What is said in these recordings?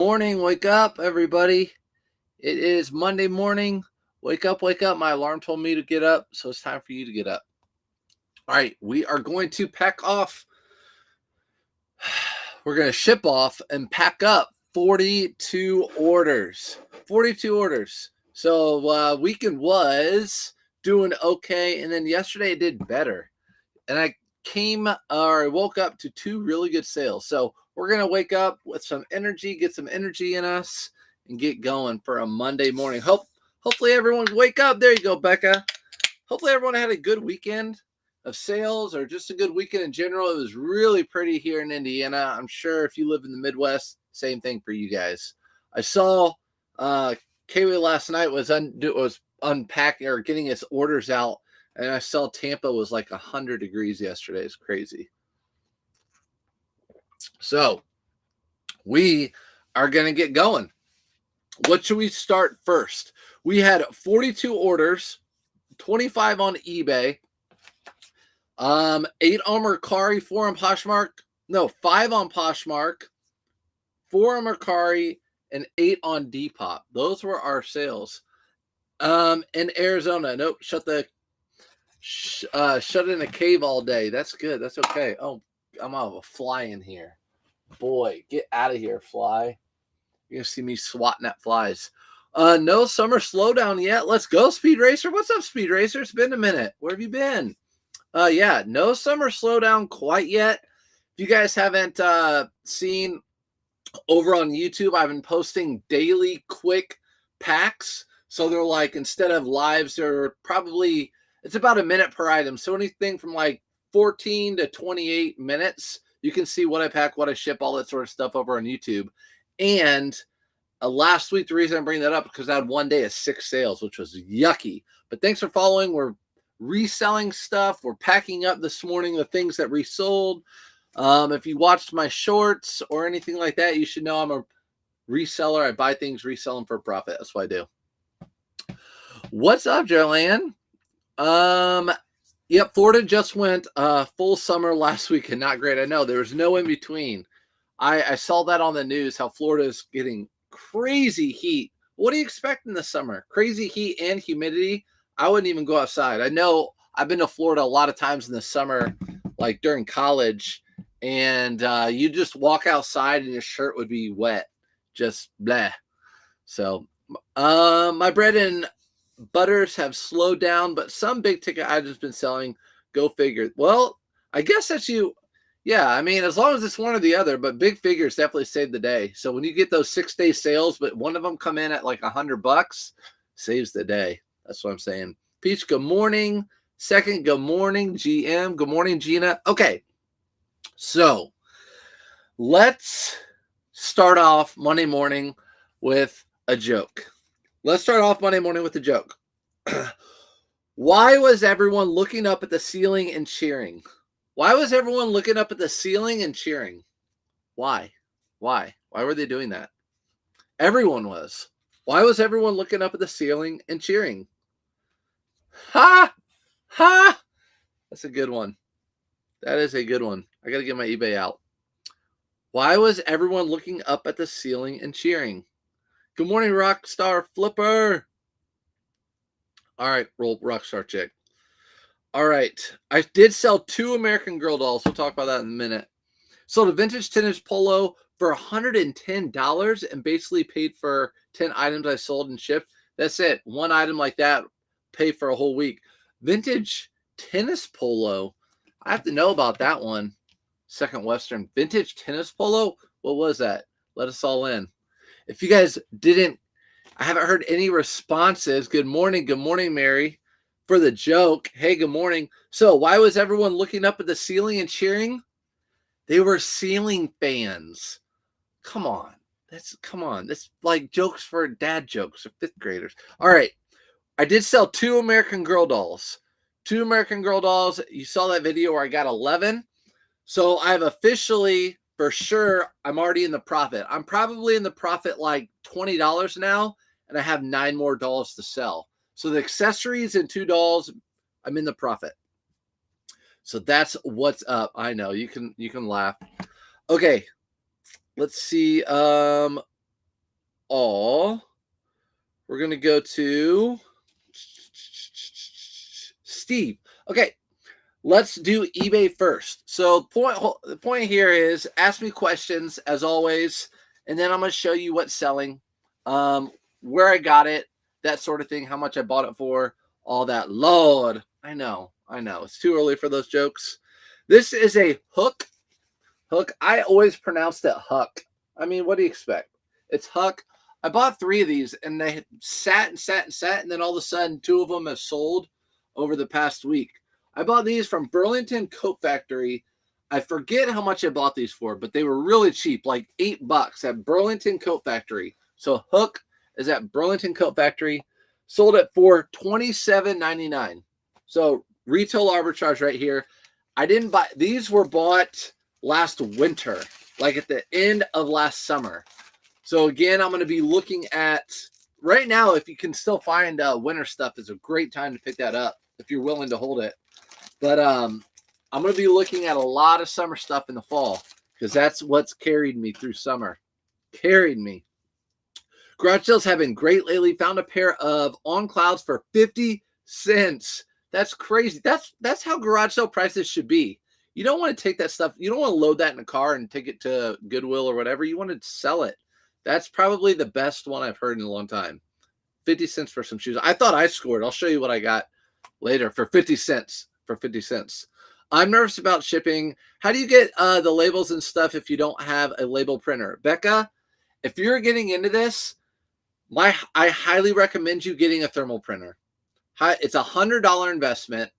Morning, wake up, everybody. It is Monday morning. Wake up, wake up. My alarm told me to get up, so it's time for you to get up. All right, we are going to pack off. We're going to ship off and pack up 42 orders. 42 orders. So weekend was doing okay, and then yesterday it did better. And I woke up to two really good sales. So we're going to wake up with some energy, get some energy in us, and get going for a Monday morning. Hopefully everyone wake up. There you go, Becca. Hopefully everyone had a good weekend of sales or just a good weekend in general. It was really pretty here in Indiana. I'm sure if you live in the Midwest, same thing for you guys. I saw Kaylee last night was unpacking or getting his orders out, and I saw Tampa was like 100 degrees yesterday. It's crazy. So we are going to get going. What should we start first? We had 42 orders, 25 on eBay, 8 on Mercari, 4 on Poshmark. No, 5 on Poshmark, 4 on Mercari, and 8 on Depop. Those were our sales. In Arizona, nope, shut in a cave all day. That's good. That's okay. Oh, I'm out of a fly in here. Boy, get out of here, fly. You're going to see me swatting at flies. No summer slowdown yet. Let's go, Speed Racer. What's up, Speed Racer? It's been a minute. Where have you been? Yeah, no summer slowdown quite yet. If you guys haven't seen over on YouTube, I've been posting daily quick packs. So they're like, instead of lives, they're probably, it's about a minute per item. So anything from like 14 to 28 minutes, you can see what I pack, what I ship, all that sort of stuff over on YouTube. And last week, the reason I'm bringing that up because I had one day of 6 sales, which was yucky. But thanks for following. We're reselling stuff. We're packing up this morning the things that resold. If you watched my shorts or anything like that, you should know I'm a reseller. I buy things, resell them for a profit. That's what I do. What's up, Joanne? Yep, Florida just went full summer last week and not great. I know there was no in between. I saw that on the news, how Florida is getting crazy heat. What do you expect in the summer? Crazy heat and humidity. I wouldn't even go outside. I know I've been to Florida a lot of times in the summer, like during college, and you just walk outside and your shirt would be wet. Just blah. So my bread and butters have slowed down, but some big ticket items been selling. Go figure. Well, I guess that's you. Yeah, I mean, as long as it's one or the other, but big figures definitely saved the day. So when you get those 6-day sales, but one of them come in at like $100, saves the day. That's what I'm saying. Peach, good morning. Second, good morning, GM. Good morning, Gina. Okay, so let's start off Monday morning with a joke. Let's start off Monday morning with a joke. Why was everyone looking up at the ceiling and cheering? Why was everyone looking up at the ceiling and cheering? Why? Why were they doing that? Everyone was. Why was everyone looking up at the ceiling and cheering? Ha! Ha! That's a good one. That is a good one. I got to get my eBay out. Why was everyone looking up at the ceiling and cheering? Good morning, Rockstar Flipper. All right, Rockstar Chick. All right. I did sell 2 American Girl dolls. We'll talk about that in a minute. Sold a vintage tennis polo for $110 and basically paid for 10 items I sold and shipped. That's it. One item like that, pay for a whole week. Vintage tennis polo. I have to know about that one. Second Western. Vintage tennis polo? What was that? Let us all in. If you guys I haven't heard any responses. Good morning, Mary. For the joke, hey, good morning. So why was everyone looking up at the ceiling and cheering? They were ceiling fans. Come on. That's like jokes for dad jokes or 5th graders. All right. I did sell 2 American Girl dolls. 2 American Girl dolls. You saw that video where I got 11. So I've officially, for sure, I'm already in the profit. I'm probably in the profit like $20 now, and I have 9 more dolls to sell. So the accessories and 2 dolls, I'm in the profit. So that's what's up. I know you can laugh. Okay, let's see. all, we're going to go to Steve. Okay, let's do eBay first. So the point here is ask me questions as always, and then I'm going to show you what's selling, where I got it, that sort of thing, how much I bought it for, all that. Lord, I know. It's too early for those jokes. This is a hook. I always pronounced it huck. I mean, what do you expect? It's huck. I bought 3 of these, and they sat, and then all of a sudden 2 of them have sold over the past week. I bought these from Burlington Coat Factory. I forget how much I bought these for, but they were really cheap, like $8 at Burlington Coat Factory. So hook is at Burlington Coat Factory. Sold it for $27.99. So retail arbitrage right here. I didn't buy these. Were bought last winter, like at the end of last summer. So again, I'm going to be looking at right now. If you can still find winter stuff, is a great time to pick that up if you're willing to hold it. But I'm going to be looking at a lot of summer stuff in the fall because that's what's carried me through summer. Carried me. Garage sales have been great lately. Found a pair of On Clouds for 50 cents. That's crazy. That's how garage sale prices should be. You don't want to take that stuff. You don't want to load that in a car and take it to Goodwill or whatever. You want to sell it. That's probably the best one I've heard in a long time. 50 cents for some shoes. I thought I scored. I'll show you what I got later for 50 cents. For 50 cents. I'm nervous about shipping. How do you get the labels and stuff if you don't have a label printer? Becca, if you're getting into this, I highly recommend you getting a thermal printer. It's $100 investment.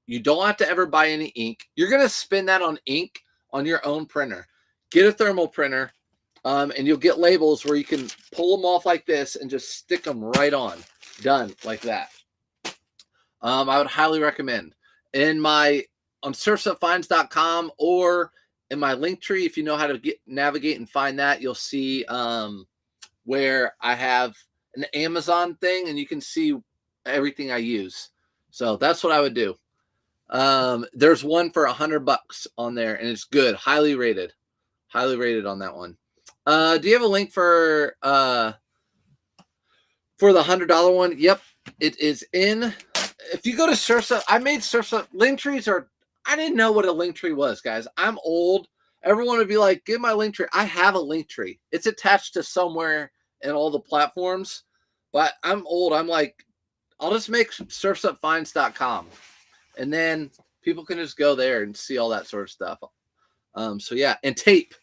You don't have to ever buy any ink. You're going to spend that on ink on your own printer. Get a thermal printer, and you'll get labels where you can pull them off like this and just stick them right on. Done like that. I would highly recommend. On surfsupfinds.com or in my link tree, if you know how to navigate and find that, you'll see where I have an Amazon thing, and you can see everything I use. So that's what I would do. There's one for $100 on there, and it's good. Highly rated on that one. Do you have a link for the $100 one? Yep, it is in. If you go to Surfsup, I made Surfsup link trees I didn't know what a link tree was, guys. I'm old. Everyone would be like, give my link tree. I have a link tree. It's attached to somewhere in all the platforms, but I'm old. I'm like, I'll just make surfsupfinds.com, and then people can just go there and see all that sort of stuff. So yeah, and tape,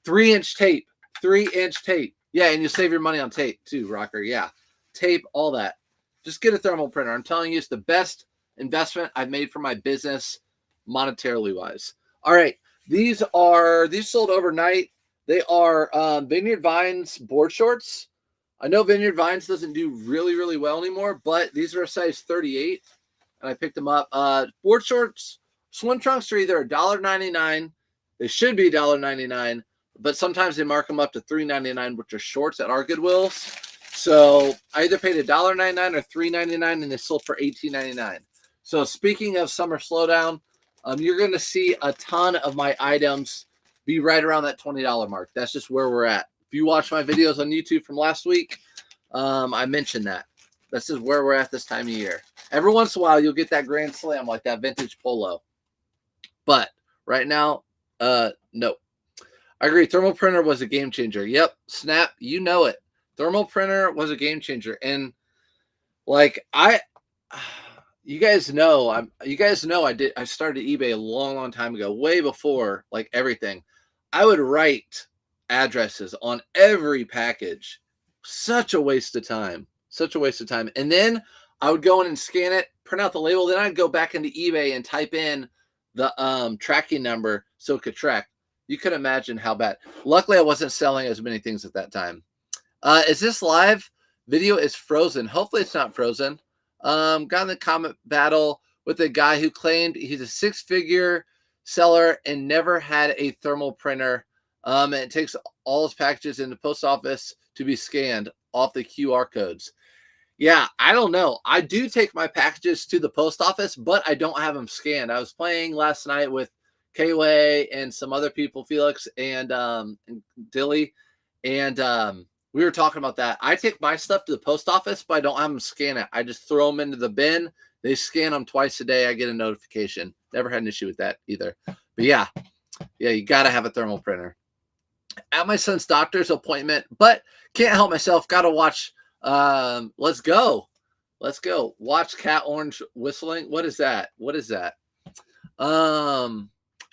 3-inch tape, 3-inch tape. Yeah, and you save your money on tape too, Rocker. Yeah, tape, all that. Just get a thermal printer. I'm telling you, it's the best investment I've made for my business, monetarily wise. All right, these sold overnight. They are Vineyard Vines board shorts. I know Vineyard Vines doesn't do really, really well anymore, but these are a size 38, and I picked them up. Board shorts, swim trunks are either $1.99. They should be $1.99, but sometimes they mark them up to $3.99, which are shorts at our Goodwills. So I either paid $1.99 or $3.99, and they sold for $18.99. So speaking of summer slowdown, you're going to see a ton of my items be right around that $20 mark. That's just where we're at. If you watch my videos on YouTube from last week, I mentioned that. This is where we're at this time of year. Every once in a while, you'll get that Grand Slam like that vintage polo. But right now, no. I agree. Thermal printer was a game changer. Yep. Snap, you know it. Thermal printer was a game changer. And like you guys know I started eBay a long time ago, way before like everything. I would write addresses on every package. Such a waste of time. And then I would go in and scan it, print out the label. Then I'd go back into eBay and type in the tracking number so it could track. You could imagine how bad. Luckily, I wasn't selling as many things at that time. Is this live? Video is frozen. Hopefully it's not frozen. Got in the comment battle with a guy who claimed he's a 6-figure seller and never had a thermal printer. And it takes all his packages in the post office to be scanned off the QR codes. Yeah, I don't know. I do take my packages to the post office, but I don't have them scanned. I was playing last night with K-Way and some other people, Felix and Dilly, and We were talking about that. I take my stuff to the post office, but I don't have them scan it. I just throw them into the bin. They scan them twice a day. I get a notification. Never had an issue with that either. But yeah, you got to have a thermal printer. At my son's doctor's appointment, but can't help myself. Got to watch. Let's go. Watch Cat Orange whistling. What is that? How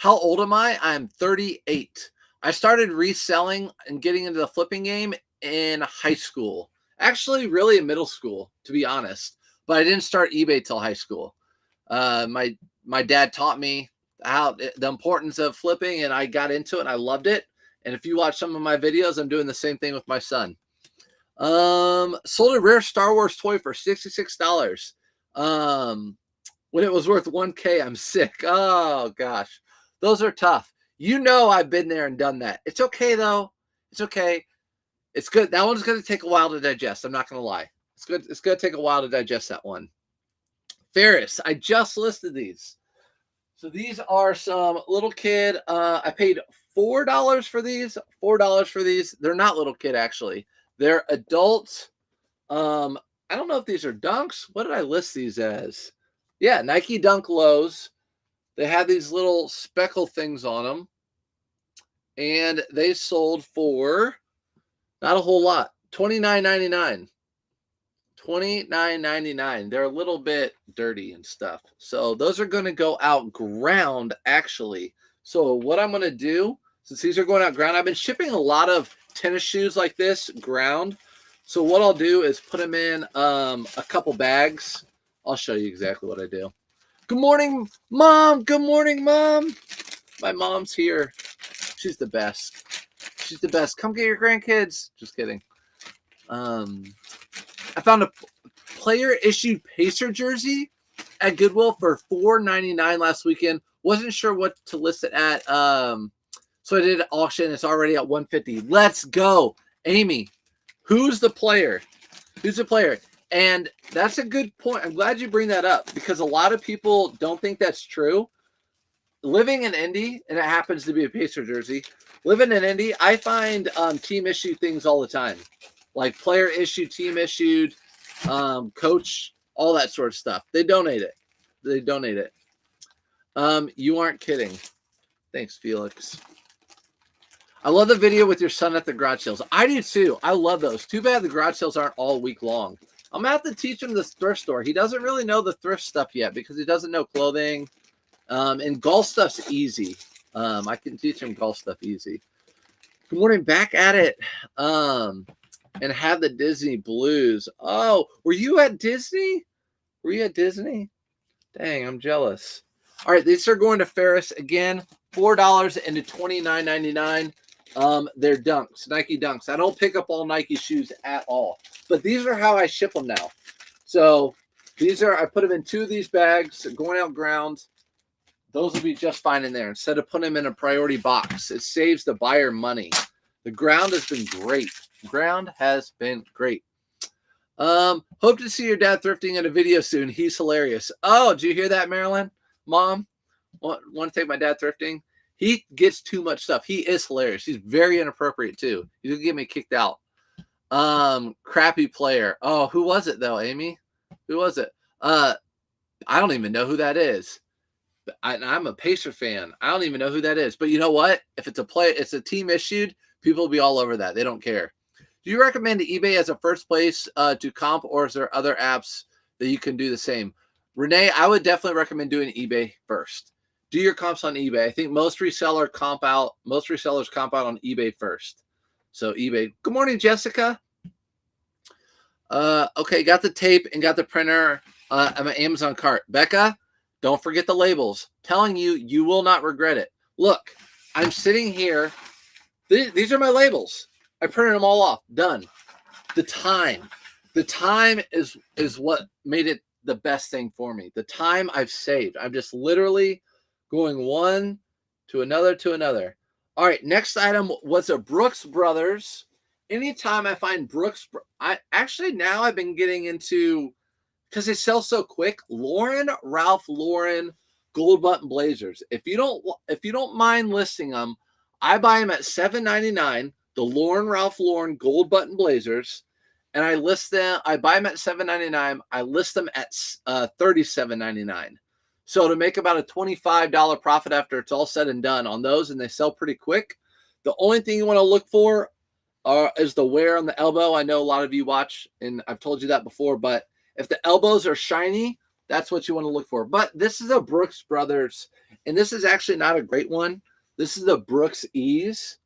old am I? I'm 38. I started reselling and getting into the flipping game in high school. Actually, really in middle school, to be honest. But I didn't start eBay till high school. My dad taught me the importance of flipping, and I got into it and I loved it. And if you watch some of my videos, I'm doing the same thing with my son. Sold a rare Star Wars toy for $66. When it was worth $1K, I'm sick. Oh gosh, those are tough. I've been there and done that. It's okay though. It's okay. It's good. That one's going to take a while to digest. I'm not going to lie. It's good. It's going to take a while to digest that one. Ferris, I just listed these. So these are some little kid. I paid $4 for these. $4 for these. They're not little kid actually. They're adults. I don't know if these are dunks. What did I list these as? Yeah, Nike Dunk Lows. They had these little speckle things on them. And they sold for not a whole lot. $29.99. $29.99. They're a little bit dirty and stuff. So those are going to go out ground, actually. So what I'm going to do, since these are going out ground, I've been shipping a lot of tennis shoes like this ground. So what I'll do is put them in a couple bags. I'll show you exactly what I do. Good morning, Mom. Good morning, Mom. My mom's here. She's the best. She's the best. Come get your grandkids. Just kidding. I found a player issued Pacer jersey at Goodwill for $4.99 last weekend. Wasn't sure what to list it at. So I did an auction. It's already at $150. Let's go. Amy, who's the player? And that's a good point. I'm glad you bring that up because a lot of people don't think that's true. Living in Indy, and it happens to be a Pacer jersey, living in Indy, I find team issued things all the time. Like player issued, team issued, coach, all that sort of stuff. They donate it. You aren't kidding. Thanks, Felix. I love the video with your son at the garage sales. I do too. I love those. Too bad the garage sales aren't all week long. I'm going to have to teach him the thrift store. He doesn't really know the thrift stuff yet because he doesn't know clothing. And golf stuff's easy. I can teach him golf stuff easy. Good morning. Back at it. And have the Disney blues. Oh, were you at Disney? Dang, I'm jealous. All right, these are going to Ferris again. $4 into $29.99. They're dunks, Nike dunks. I don't pick up all Nike shoes at all, but these are how I ship them now. So I put them in 2 of these bags going out ground. Those will be just fine in there instead of putting them in a priority box. It saves the buyer money. The ground has been great. Hope to see your dad thrifting in a video soon. He's hilarious. Oh, did you hear that, Marilyn? Mom, want to take my dad thrifting? He gets too much stuff. He is hilarious. He's very inappropriate too. He's gonna get me kicked out. Crappy player. Oh, who was it though, Amy? Who was it? I don't even know who that is. I'm a Pacer fan. I don't even know who that is. But you know what? If it's a team issued, people will be all over that. They don't care. Do you recommend eBay as a first place to comp, or is there other apps that you can do the same? Renee, I would definitely recommend doing eBay first. Do your comps on eBay. I think most resellers comp out on eBay first. So eBay. Good morning, Jessica. Okay, got the tape and got the printer on my Amazon cart. Becca, don't forget the labels. Telling you, you will not regret it. Look, I'm sitting here. These are my labels. I printed them all off. Done. The time is what made it the best thing for me. The time I've saved. I'm just literally going one to another. All right, next item was a Brooks Brothers. Anytime I find Brooks, I've been getting into, because they sell so quick, Ralph Lauren gold button blazers. If you don't mind listing them, I buy them at $7.99, the Lauren Ralph Lauren gold button blazers, and I list them. I buy them at $7.99. I list them at $37.99. So to make about a $25 profit after it's all said and done on those, and they sell pretty quick. The only thing you want to look for is the wear on the elbow. I know a lot of you watch, and I've told you that before, but if the elbows are shiny, that's what you want to look for. But this is a Brooks Brothers, and this is actually not a great one. This is the Brooks Ease.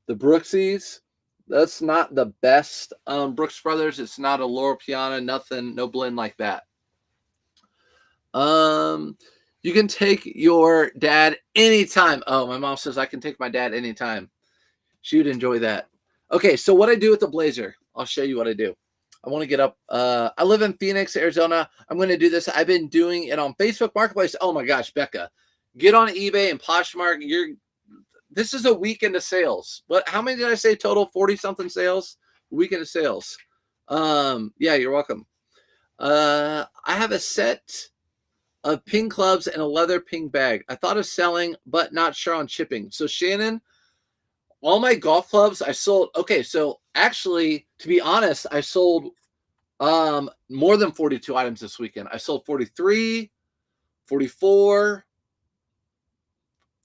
The Brooks Ease. That's not the best Brooks Brothers. It's not a Loro Piana, nothing, no blend like that. You can take your dad anytime. Oh, my mom says I can take my dad anytime. She would enjoy that. Okay, so what I do with the blazer, I'll show you what I do. I want to get up. I live in Phoenix, Arizona. I'm going to do this. I've been doing it on Facebook Marketplace. Oh my gosh, Becca, get on eBay and Poshmark. This is a weekend of sales. How many did I say total? 40 something sales. Weekend of sales. Yeah, you're welcome. I have a set of ping clubs and a leather ping bag. I thought of selling, but not sure on shipping. So Shannon, all my golf clubs I sold. Okay, so actually, to be honest, I sold more than 42 items this weekend. I sold 43, 44,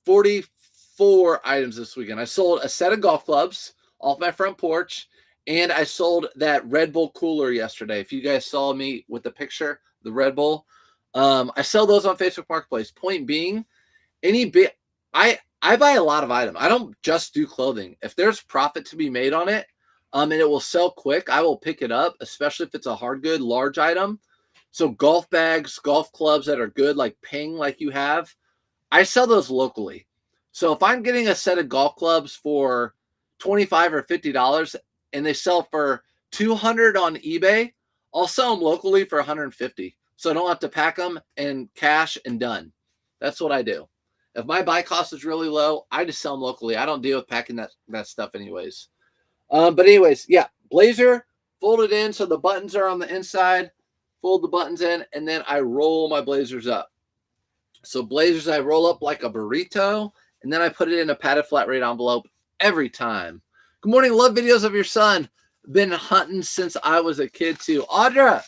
44 items this weekend. I sold a set of golf clubs off my front porch, and I sold that Red Bull cooler yesterday. If you guys saw me with the picture, the Red Bull, I sell those on Facebook Marketplace. Point being, I buy a lot of items. I don't just do clothing. If there's profit to be made on it, and it will sell quick, I will pick it up, especially if it's a hard good, large item. So golf bags, golf clubs that are good, like Ping, like you have, I sell those locally. So if I'm getting a set of golf clubs for $25 or $50 and they sell for $200 on eBay, I'll sell them locally for $150. So I don't have to pack them and cash and done. That's what I do. If my buy cost is really low, I just sell them locally. I don't deal with packing that stuff anyways. But anyways, yeah, blazer, fold it in so the buttons are on the inside, fold the buttons in, and then I roll my blazers up. So blazers, I roll up like a burrito, and then I put it in a padded flat rate envelope every time. Good morning. Love videos of your son. Been hunting since I was a kid too. Audra,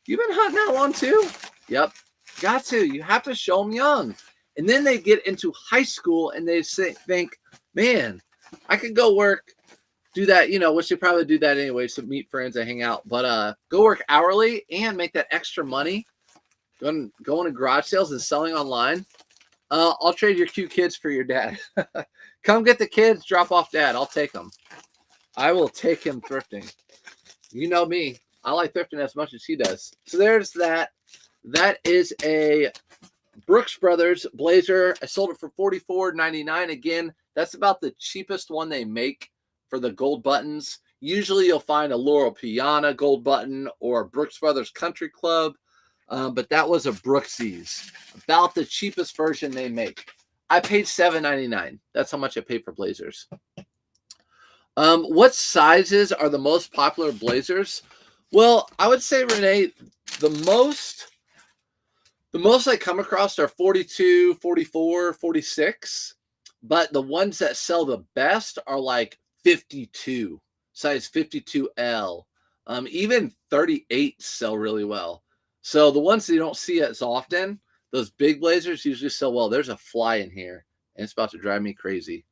you've been hunting that long too? Yep. Got to. You have to show them young. And then they get into high school and they think, man, I could go work, do that, which they probably do that anyway, so meet friends and hang out. But go work hourly and make that extra money. Going to garage sales and selling online. I'll trade your cute kids for your dad. Come get the kids, drop off dad. I'll take them. I will take him thrifting. You know me. I like thrifting as much as he does. So there's that. That is a Brooks Brothers blazer. I sold it for $44.99. Again, that's about the cheapest one they make for the gold buttons. Usually you'll find a Loro Piana gold button or a Brooks Brothers Country Club. But that was a Brooksies, about the cheapest version they make. I paid $7.99. That's how much I paid for blazers. What sizes are the most popular blazers? Well, I would say, Renee, the most I come across are 42, 44, 46. But the ones that sell the best are like 52, size 52L. Even 38 sell really well. So the ones that you don't see as often, those big blazers usually sell well. There's a fly in here, and it's about to drive me crazy.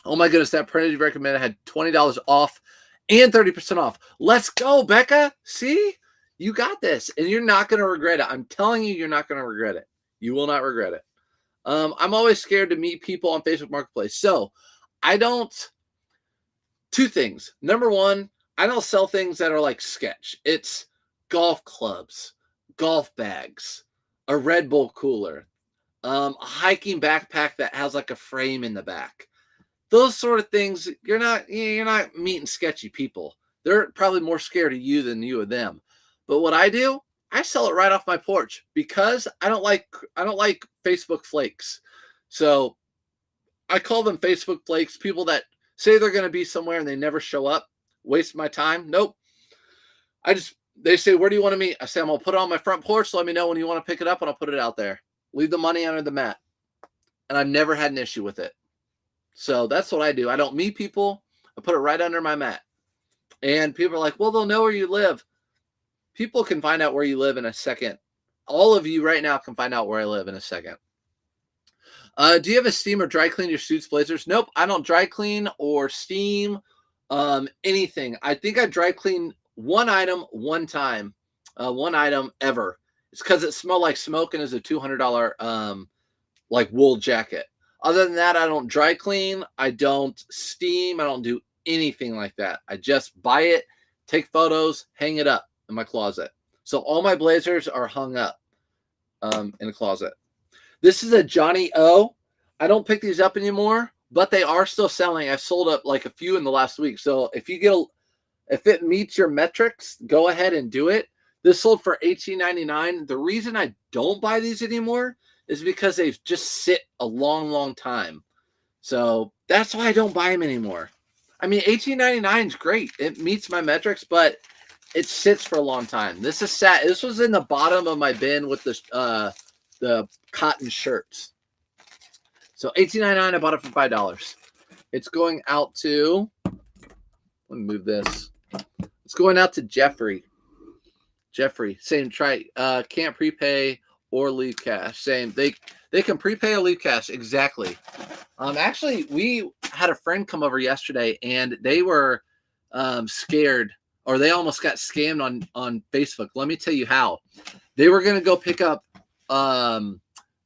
Oh my goodness, that printed you recommended had $20 off and 30% off. Let's go, Becca. See? You got this, and you're not going to regret it. I'm telling you, you're not going to regret it. You will not regret it. I'm always scared to meet people on Facebook Marketplace. So two things. Number one, I don't sell things that are like sketch. It's golf clubs, golf bags, a Red Bull cooler, a hiking backpack that has like a frame in the back. Those sort of things, you're not meeting sketchy people. They're probably more scared of you than you of them. But what I do, I sell it right off my porch because I don't like Facebook flakes. So I call them Facebook flakes, people that say they're going to be somewhere and they never show up. Waste my time. Nope. They say, where do you want to meet? I say, I'm going to put it on my front porch. So let me know when you want to pick it up and I'll put it out there. Leave the money under the mat. And I've never had an issue with it. So that's what I do. I don't meet people. I put it right under my mat. And people are like, well, they'll know where you live. People can find out where you live in a second. All of you right now can find out where I live in a second. Do you have a steam or dry clean your suits, blazers? Nope, I don't dry clean or steam anything. I think I dry clean one item one time, one item ever. It's because it smelled like smoke and is a $200 like wool jacket. Other than that, I don't dry clean. I don't steam. I don't do anything like that. I just buy it, take photos, hang it up in my closet. So all my blazers are hung up in the closet. This is a Johnny O. I don't pick these up anymore, but they are still selling. I've sold up like a few in the last week. So if it meets your metrics, go ahead and do it. This sold for $18.99. The reason I don't buy these anymore is because they've just sit a long, long time. So that's why I don't buy them anymore. I mean, $18.99 is great. It meets my metrics, but it sits for a long time. This is sad. This was in the bottom of my bin with the cotton shirts. So $18.99, I bought it for $5. It's going out to, let me move this. It's going out to Jeffrey. Jeffrey, same, can't prepay or leave cash. Same, they can prepay or leave cash, exactly. Actually, we had a friend come over yesterday, and they were scared, or they almost got scammed on Facebook. Let me tell you how. They were going to go pick up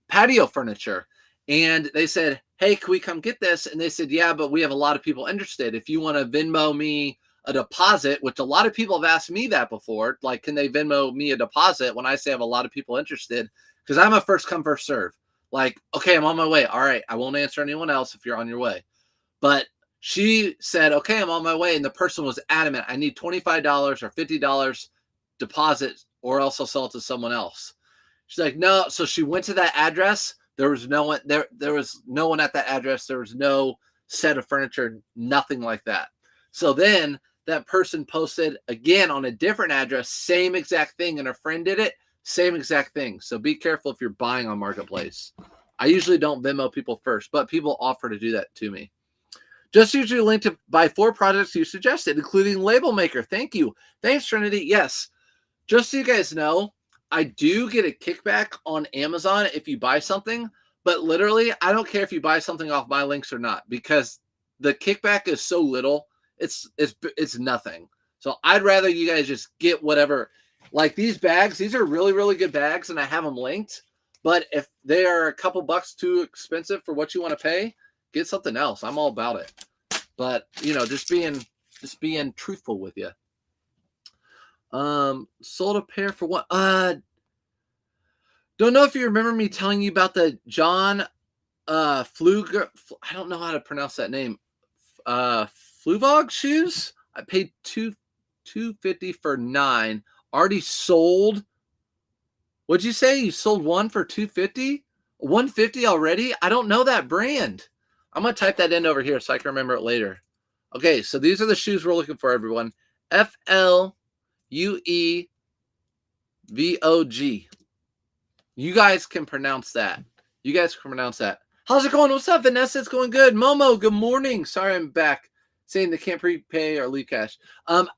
patio furniture, and they said, hey, can we come get this? And they said, yeah, but we have a lot of people interested. If you want to Venmo me a deposit, which a lot of people have asked me that before, like, can they Venmo me a deposit when I say I have a lot of people interested? Because I'm a first come, first serve. Like, okay, I'm on my way. All right, I won't answer anyone else if you're on your way. But she said, okay, I'm on my way. And the person was adamant, I need $25 or $50 deposit, or else I'll sell it to someone else. She's like, no. So she went to that address. There was no one there. There was no one at that address. There was no set of furniture, nothing like that. So then that person posted again on a different address, same exact thing, and a friend did it, same exact thing. So be careful if you're buying on Marketplace. I usually don't Venmo people first, but people offer to do that to me. Just use your link to buy 4 projects you suggested, including Label Maker. Thank you. Thanks, Trinity. Yes. Just so you guys know, I do get a kickback on Amazon if you buy something, but literally, I don't care if you buy something off my links or not, because the kickback is so little. It's nothing. So I'd rather you guys just get whatever. Like these bags, these are really, really good bags, and I have them linked. But if they are a couple bucks too expensive for what you want to pay, get something else. I'm all about it. But just being truthful with you. Sold a pair for what? Don't know if you remember me telling you about the John Fluger. I don't know how to pronounce that name. Fluvog shoes. I paid $250 for 9. Already sold. What'd you say? You sold one for $250? $150 already? I don't know that brand. I'm gonna type that in over here so I can remember it later. Okay, so these are the shoes we're looking for, everyone. FLUEVOG. You guys can pronounce that. How's it going? What's up, Vanessa? It's going good. Momo, good morning. Sorry, I'm back saying they can't prepay or leave cash.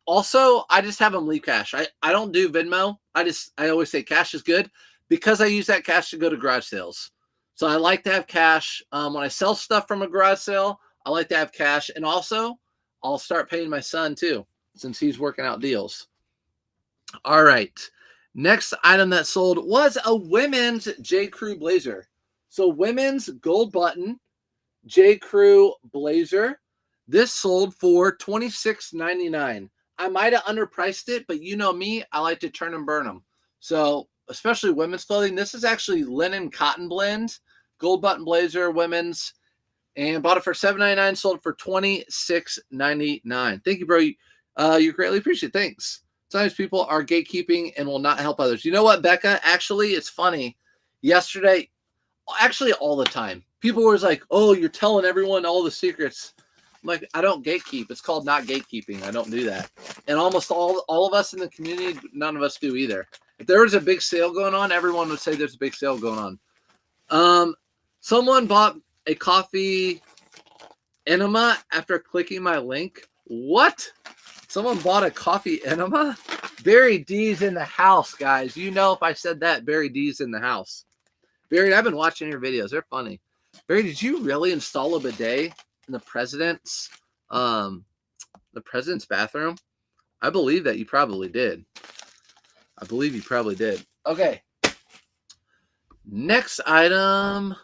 Also, I just have them leave cash. I don't do Venmo. I always say cash is good because I use that cash to go to garage sales. So I like to have cash. When I sell stuff from a garage sale, I like to have cash. And also, I'll start paying my son too, since he's working out deals. All right. Next item that sold was a women's J. Crew blazer. So women's gold button J. Crew blazer. This sold for $26.99. I might have underpriced it, but you know me, I like to turn and burn them. So especially women's clothing. This is actually linen cotton blend, gold button blazer, women's, and bought it for $7.99, sold for $26.99. Thank you, bro. You greatly appreciate it. Thanks. Sometimes people are gatekeeping and will not help others. You know what, Becca? Actually, it's funny. Yesterday, actually all the time, people were like, oh, you're telling everyone all the secrets. I'm like, I don't gatekeep. It's called not gatekeeping. I don't do that. And almost all of us in the community, none of us do either. If there was a big sale going on, everyone would say there's a big sale going on. Someone bought a coffee enema after clicking my link. What? Someone bought a coffee enema? Barry D's in the house, guys. You know if I said that, Barry D's in the house. Barry, I've been watching your videos. They're funny. Barry, did you really install a bidet in the president's bathroom? I believe that you probably did. I believe you probably did. Okay. Next item.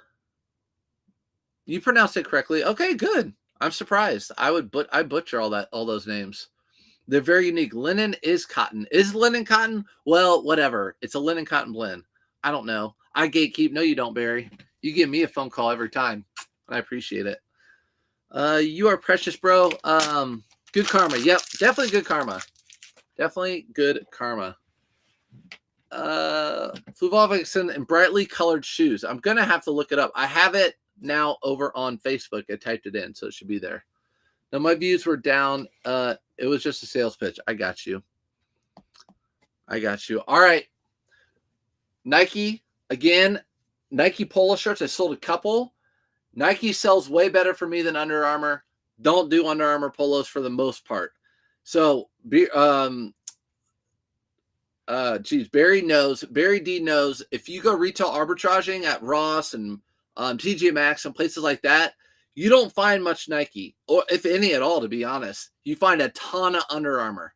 You pronounced it correctly. Okay, good. I'm surprised. I butcher all those names. They're very unique. Linen is cotton. Is linen cotton? Well, whatever. It's a linen cotton blend. I don't know. I gatekeep. No, you don't, Barry. You give me a phone call every time, and I appreciate it. You are precious, bro. Good karma. Yep, definitely good karma. Definitely good karma. Fluvolvixen and brightly colored shoes. I'm gonna have to look it up. I have it now over on Facebook. I typed it in, so it should be there. Now my views were down. It was just a sales pitch. I got you. All right. Nike again. Nike polo shirts. I sold a couple. Nike sells way better for me than Under Armour. Don't do Under Armour polos for the most part. So, Barry D knows if you go retail arbitraging at Ross and TJ Maxx and places like that, you don't find much Nike, or if any at all, to be honest. You find a ton of Under Armour.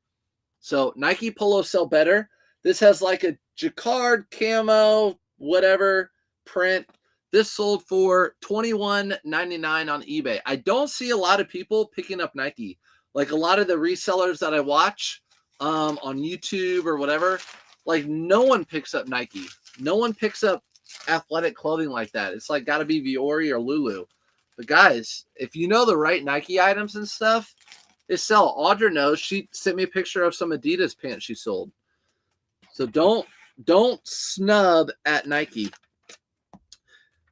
So Nike polos sell better. This has like a jacquard, camo, whatever print. This sold for $21.99 on eBay. I don't see a lot of people picking up Nike. Like a lot of the resellers that I watch on YouTube or whatever, like no one picks up Nike. No one picks up athletic clothing like that. It's like got to be Viore or Lulu. But guys, if you know the right Nike items and stuff, they sell. Audra knows. She sent me a picture of some Adidas pants she sold. So don't snub at Nike.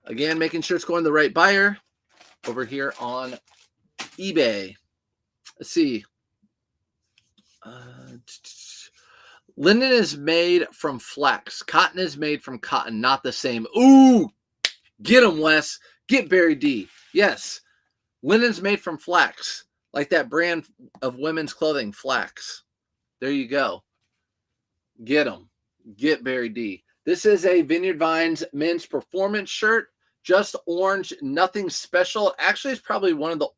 Again, making sure it's going to the right buyer over here on eBay. Let's see. Linen is made from flax. Cotton is made from cotton, not the same. Ooh, get him, Wes. Get Barry D. Yes, linen's made from flax, like that brand of women's clothing, Flax. There you go. Get him. Get Barry D. This is a Vineyard Vines men's performance shirt. Just orange, nothing special. Actually, it's probably one of the...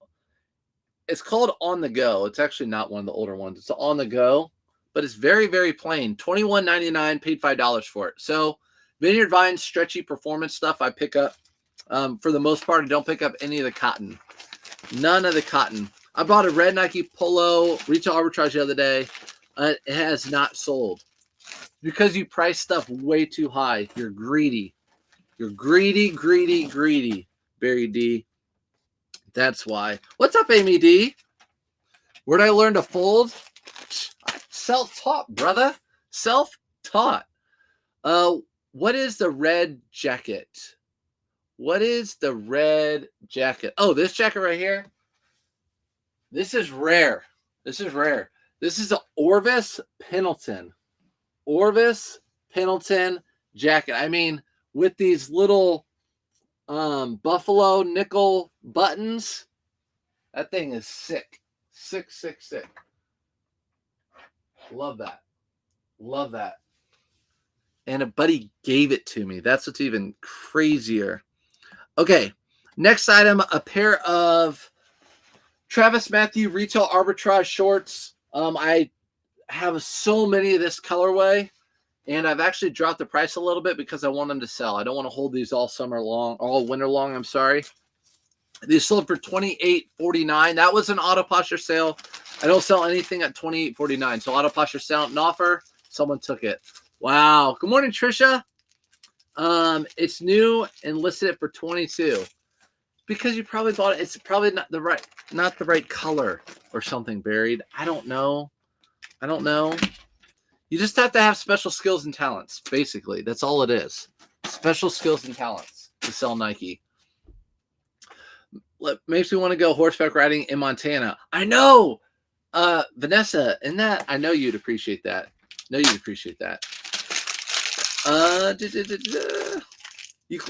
It's called On the Go. It's actually not one of the older ones. It's On the Go, but it's very, very plain. $21.99, paid $5 for it. So Vineyard Vines stretchy performance stuff I pick up. For the most part, I don't pick up any of the cotton. None of the cotton. I bought a red Nike polo retail arbitrage the other day. It has not sold. Because you price stuff way too high. You're greedy. You're greedy, Barry D. That's why. What's up, Amy D? Where'd I learn to fold? Self-taught, brother. Self-taught. What is the red jacket? What is the red jacket? Oh, this jacket right here. This is rare. This is the Orvis Pendleton. Orvis Pendleton jacket. I mean, with these little buffalo nickel buttons. That thing is sick. Sick. Love that. And a buddy gave it to me. That's what's even crazier. Okay, next item, a pair of Travis Matthew retail arbitrage shorts. I have so many of this colorway, and I've actually dropped the price a little bit because I want them to sell. I don't want to hold these all winter long. I'm sorry. These sold for $28.49. That was an auto posture sale. I don't sell anything at $28.49. So auto posture sale and offer. Someone took it. Wow. Good morning, Trisha. It's new and listed it for $22. Because you probably bought it. It's probably not the right color or something, Buried. I don't know. You just have to have special skills and talents, basically. That's all it is. Special skills and talents to sell Nike. Makes me want to go horseback riding in Montana. I know. Vanessa, I know you'd appreciate that. You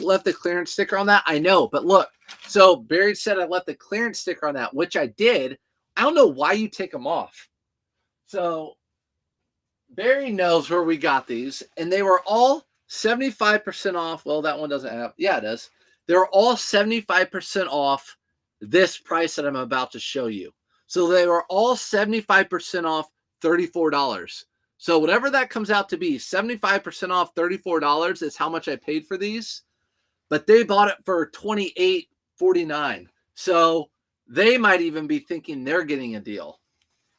left the clearance sticker on that. I know, but look, So Barry said I left the clearance sticker on that, which I did. I don't know why you take them off. So Barry knows where we got these, and they were all 75% off. Well, that one doesn't have. Yeah, it does. They're all 75% off this price that I'm about to show you. So they were all 75% off $34. So whatever that comes out to be, 75% off $34 is how much I paid for these. But they bought it for $28.49. So they might even be thinking they're getting a deal,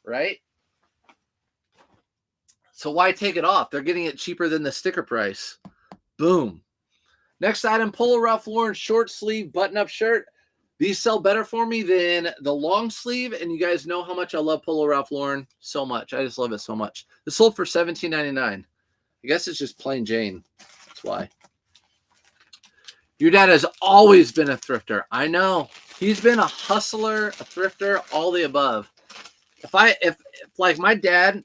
right? So why take it off? They're getting it cheaper than the sticker price. Boom. Next item, Polo Ralph Lauren short sleeve button-up shirt. These sell better for me than the long sleeve, and you guys know how much I love Polo Ralph Lauren so much. I just love it so much. This sold for $17.99. I guess it's just plain Jane. That's why. Your dad has always been a thrifter. I know. He's been a hustler, a thrifter, all the above. If like my dad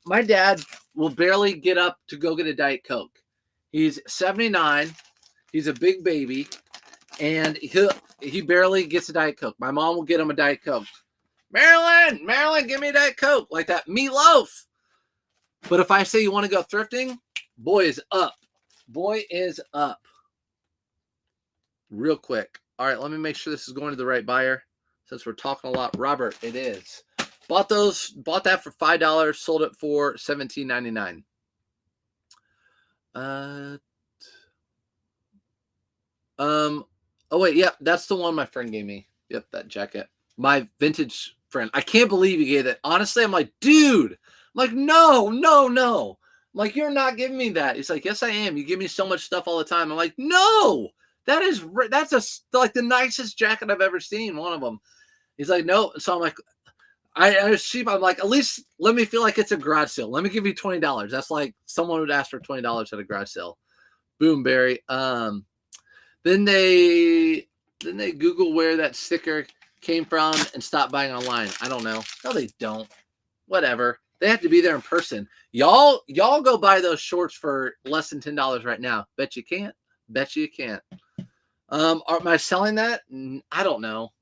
will barely get up to go get a Diet Coke. He's 79. He's a big baby, and he barely gets a Diet Coke. My mom will get him a Diet Coke. Marilyn, give me a Diet Coke, like that meatloaf. But if I say you want to go thrifting, boy is up. Boy is up. Real quick. All right, let me make sure this is going to the right buyer. Since we're talking a lot, Robert, it is. Bought that for $5, sold it for $17.99. Oh wait, yep, that's the one my friend gave me. Yep, that jacket. My vintage friend. I can't believe he gave that. Honestly, I'm like, dude. I'm like, no. I'm like, you're not giving me that. He's like, yes, I am. You give me so much stuff all the time. I'm like, no. That's like the nicest jacket I've ever seen. One of them. He's like, no. So I'm like, I was cheap. I'm like, at least let me feel like it's a garage sale. Let me give you $20. That's like someone would ask for $20 at a garage sale. Boom, Barry. Then they Google where that sticker came from and stop buying online. I don't know. No, they don't. Whatever. They have to be there in person. Y'all go buy those shorts for less than $10 right now. Bet you can't. Bet you can't. Am I selling that? I don't know.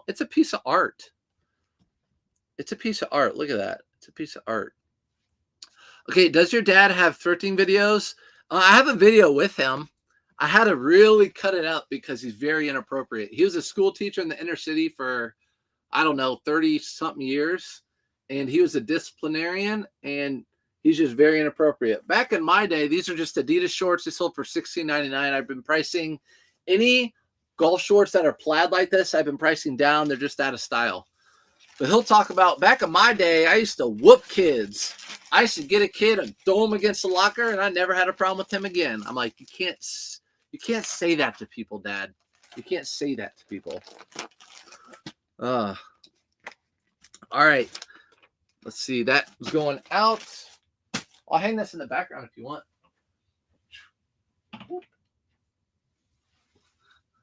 It's a piece of art. It's a piece of art. Look at that. It's a piece of art. Okay, does your dad have thrifting videos? I have a video with him. I had to really cut it out because he's very inappropriate. He was a school teacher in the inner city for, 30-something years. And he was a disciplinarian, and he's just very inappropriate. Back in my day, these are just Adidas shorts. They sold for $16.99. I've been pricing any golf shorts that are plaid like this. I've been pricing down. They're just out of style. But he'll talk about back in my day, I used to whoop kids. I used to get a kid and throw him against the locker, and I never had a problem with him again. I'm like, you can't say that to people, Dad. You can't say that to people. All right. Let's see. That was going out. I'll hang this in the background if you want.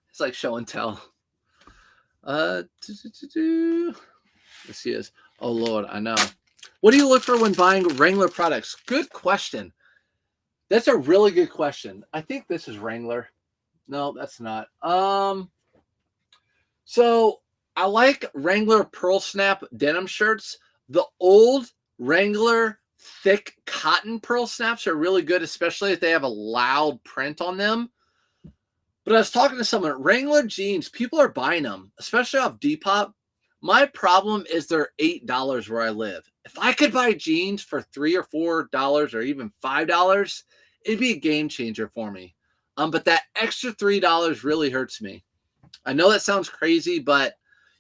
It's like show and tell. This he is. Oh, Lord, I know. What do you look for when buying Wrangler products? Good question. That's a really good question. I think this is Wrangler. No, that's not. So I like Wrangler Pearl Snap denim shirts. The old Wrangler thick cotton pearl snaps are really good, especially if they have a loud print on them. But I was talking to someone, Wrangler jeans, people are buying them, especially off Depop. My problem is they're $8 where I live. If I could buy jeans for $3 or $4 or even $5, it'd be a game changer for me. But that extra $3 really hurts me. I know that sounds crazy, but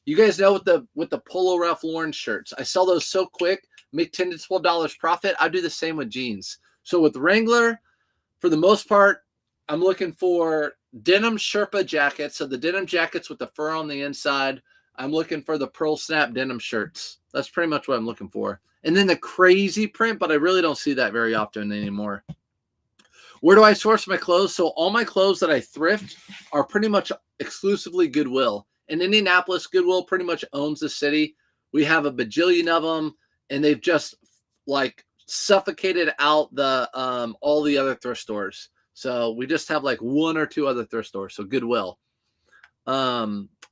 you guys know with the Polo Ralph Lauren shirts, I sell those so quick, make $10 to $12 profit. I do the same with jeans. So with Wrangler, for the most part, I'm looking for denim Sherpa jackets. So the denim jackets with the fur on the inside. I'm looking for the Pearl Snap denim shirts. That's pretty much what I'm looking for. And then the crazy print, but I really don't see that very often anymore. Where do I source my clothes? So all my clothes that I thrift are pretty much exclusively Goodwill. In Indianapolis, Goodwill pretty much owns the city. We have a bajillion of them, and they've just like suffocated out the all the other thrift stores. So we just have like one or two other thrift stores. So Goodwill.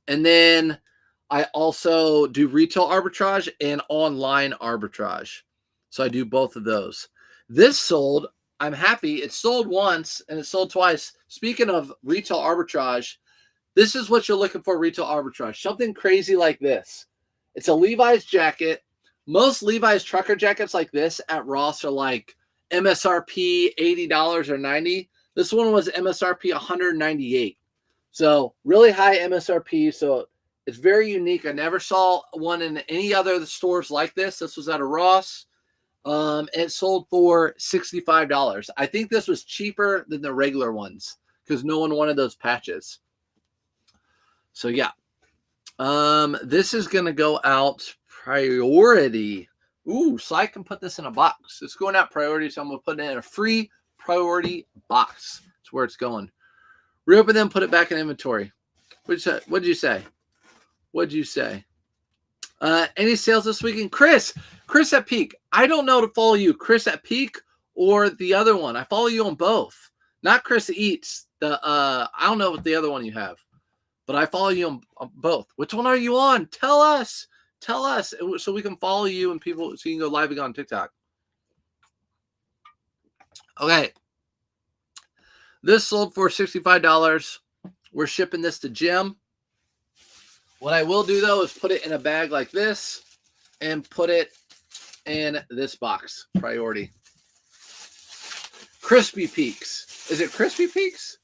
And then I also do retail arbitrage and online arbitrage. So I do both of those. This sold. I'm happy. It sold once and it sold twice. Speaking of retail arbitrage, this is what you're looking for, retail arbitrage. Something crazy like this. It's a Levi's jacket. Most Levi's trucker jackets like this at Ross are like MSRP $80 or $90. This one was MSRP $198. So really high MSRP. So it's very unique. I never saw one in any other stores like this. This was at a Ross. It sold for $65. I think this was cheaper than the regular ones because no one wanted those patches. So yeah, this is going to go out priority. Ooh, so I can put this in a box. It's going out priority, so I'm going to put it in a free priority box. That's where it's going. Reopen them, put it back in inventory. What'd you say? What'd you say? Any sales this weekend? Chris at Peak. I don't know to follow you, Chris at Peak or the other one. I follow you on both. Not Chris Eats. I don't know what the other one you have, but I follow you on both. Which one are you on? Tell us so we can follow you and people so you can go live again on TikTok. Okay. This sold for $65. We're shipping this to Jim. What I will do, though, is put it in a bag like this and put it in this box. Priority. Crispy Peaks. Is it Crispy Peaks?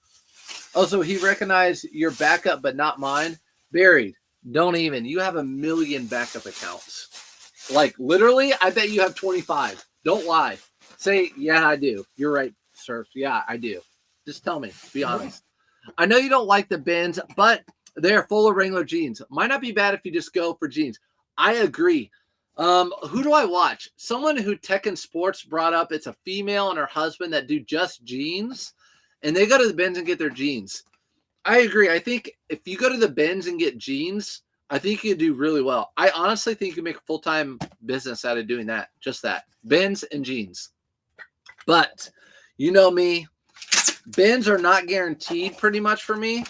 Oh, so he recognized your backup, but not mine. Buried. Don't even. You have 1 million backup accounts. Like, literally, I bet you have 25. Don't lie. Say, yeah, I do. You're right, sir. Yeah, I do. Just tell me. Be honest. I know you don't like the bins, but they're full of Wrangler jeans. Might not be bad if you just go for jeans. I agree. Who do I watch? Someone who Tekken Sports brought up. It's a female and her husband that do just jeans, and they go to the bins and get their jeans. I agree. I think if you go to the bins and get jeans, I think you do really well. I honestly think you can make a full-time business out of doing that. Just that. Bins and jeans. But you know me. Bins are not guaranteed pretty much for me.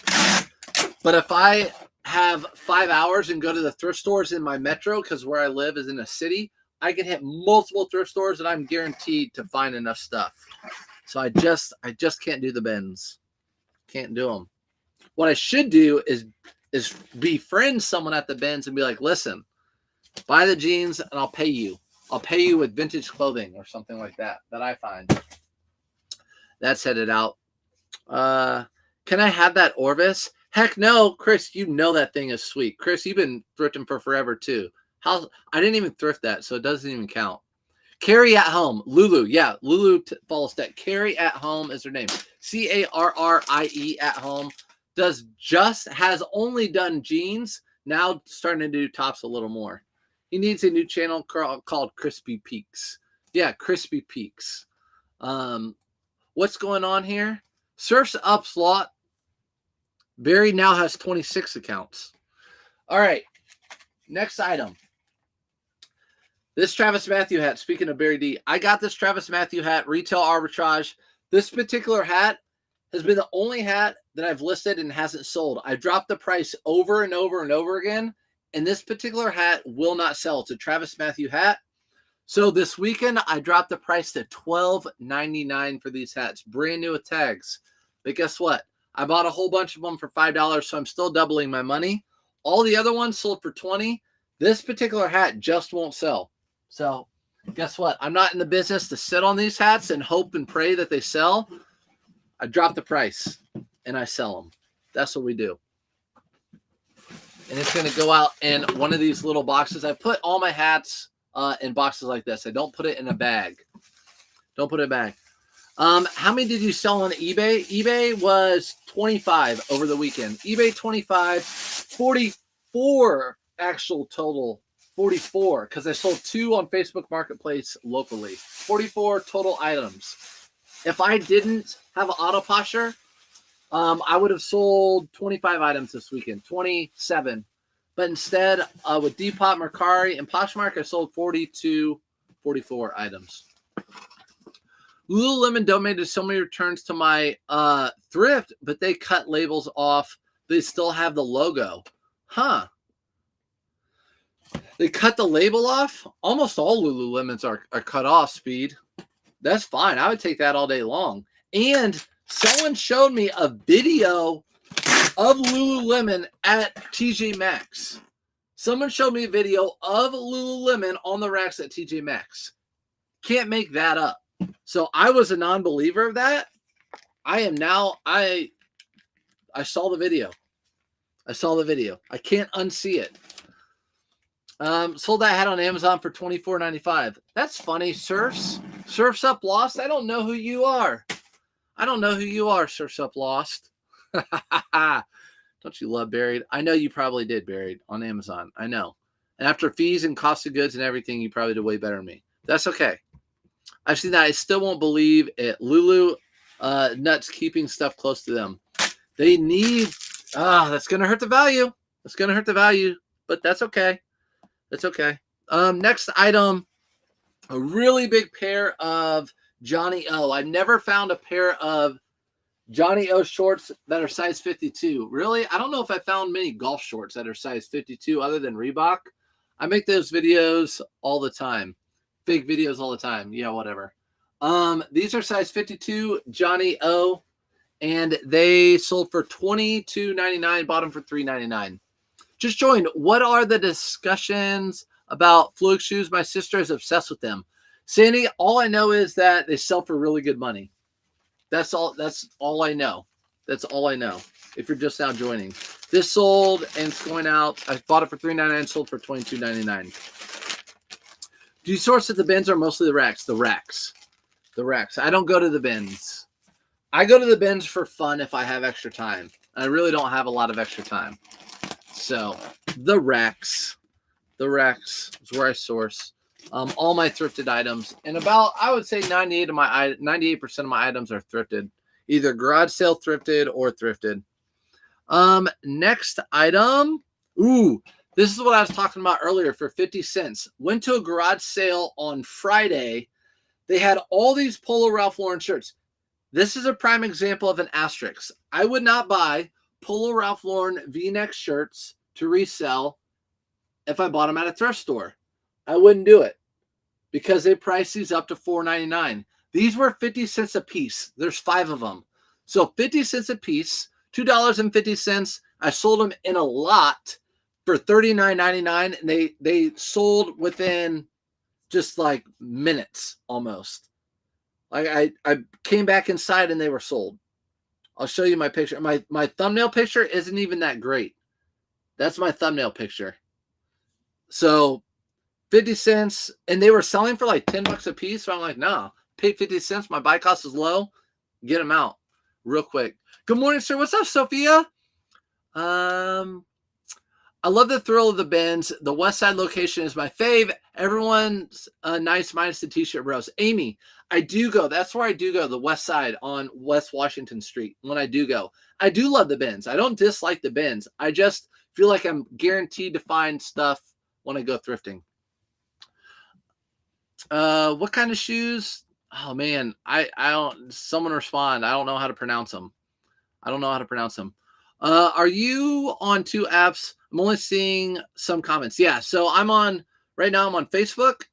But if I have 5 hours and go to the thrift stores in my metro, because where I live is in a city, I can hit multiple thrift stores and I'm guaranteed to find enough stuff. So I just can't do the bins. Can't do them. What I should do is befriend someone at the bins and be like, listen, buy the jeans and I'll pay you. I'll pay you with vintage clothing or something like that I find. That's headed out. Can I have that Orvis? Heck no, Chris, you know that thing is sweet. Chris, you've been thrifting for forever too. I didn't even thrift that, so it doesn't even count. Carrie at Home. Lulu. Yeah, Lulu follows that. Carrie at Home is her name. Carrie at Home. Has only done jeans. Now starting to do tops a little more. He needs a new channel called Crispy Peaks. Yeah, Crispy Peaks. What's going on here? Surf's up slot. Barry now has 26 accounts. All right. Next item. This Travis Matthew hat. Speaking of Barry D, I got this Travis Matthew hat, retail arbitrage. This particular hat has been the only hat that I've listed and hasn't sold. I dropped the price over and over and over again, and this particular hat will not sell. It's a Travis Matthew hat. So this weekend, I dropped the price to $12.99 for these hats, brand new with tags. But guess what? I bought a whole bunch of them for $5, so I'm still doubling my money. All the other ones sold for $20. This particular hat just won't sell. So guess what? I'm not in the business to sit on these hats and hope and pray that they sell. I drop the price and I sell them. That's what we do. And it's going to go out in one of these little boxes. I put all my hats in boxes like this. I don't put it in a bag. Don't put it in a bag. How many did you sell on eBay? eBay was 25 over the weekend. eBay 25, 44 actual total. 44 because I sold 2 on Facebook Marketplace locally. 44 total items. If I didn't have an auto posher, I would have sold 25 items this weekend, 27. But instead, with Depop, Mercari, and Poshmark, I sold 44 items. Lululemon donated so many returns to my thrift, but they cut labels off. They still have the logo. Huh. They cut the label off. Almost all Lululemons are cut off, Speed. That's fine. I would take that all day long. And someone showed me a video of Lululemon at TJ Maxx. Someone showed me a video of Lululemon on the racks at TJ Maxx. Can't make that up. So I was a non-believer of that. I am now. I saw the video. I saw the video. I can't unsee it. Sold that hat on Amazon for $24.95. That's funny. Surfs Up Lost. I don't know who you are. I don't know who you are, Surfs Up Lost. Don't you love Buried? I know you probably did Buried on Amazon. I know. And after fees and cost of goods and everything, you probably did way better than me. That's okay. I've seen that. I still won't believe it. Lulu nuts keeping stuff close to them. They need, that's going to hurt the value. That's going to hurt the value, but that's okay. That's okay. Next item, a really big pair of Johnny O. I've never found a pair of Johnny O shorts that are size 52. Really? I don't know if I found many golf shorts that are size 52 other than Reebok. I make those videos all the time. Fake videos all the time. Yeah, whatever. These are size 52 Johnny O, and they sold for $22.99, bought them for $3.99. Just joined. What are the discussions about Fluid shoes? My sister is obsessed with them. Sandy, all I know is that they sell for really good money. That's all I know. That's all I know. If you're just now joining. This sold and it's going out. I bought it for $3.99, sold for $22.99. Do you source at the bins or mostly the racks? The racks. The racks. I don't go to the bins. I go to the bins for fun if I have extra time. I really don't have a lot of extra time. So the racks. The racks is where I source. All my thrifted items, and about, I would say 98% of my items are thrifted, either garage sale thrifted or thrifted. Next item. Ooh, this is what I was talking about earlier for 50 cents. Went to a garage sale on Friday. They had all these Polo Ralph Lauren shirts. This is a prime example of an asterisk. I would not buy Polo Ralph Lauren V-neck shirts to resell if I bought them at a thrift store. I wouldn't do it because they priced these up to $4.99. These were 50 cents a piece. There's 5 of them. So 50 cents a piece, $2.50. I sold them in a lot for $39.99, and they sold within just like minutes almost. Like I came back inside and they were sold. I'll show you my picture. My thumbnail picture isn't even that great. That's my thumbnail picture. So 50 cents, and they were selling for like $10 a piece. So I'm like, no, pay 50 cents. My buy cost is low. Get them out real quick. Good morning, sir. What's up, Sophia? I love the thrill of the bins. The West Side location is my fave. Everyone's nice minus the t-shirt bros. Amy, I do go. That's where I do go, the West Side on West Washington Street when I do go. I do love the bins. I don't dislike the bins. I just feel like I'm guaranteed to find stuff when I go thrifting. What kind of shoes? Oh man, I don't. Someone respond. I don't know how to pronounce them. Are you on 2 apps? I'm only seeing some comments. Yeah, so I'm on right now. I'm on Facebook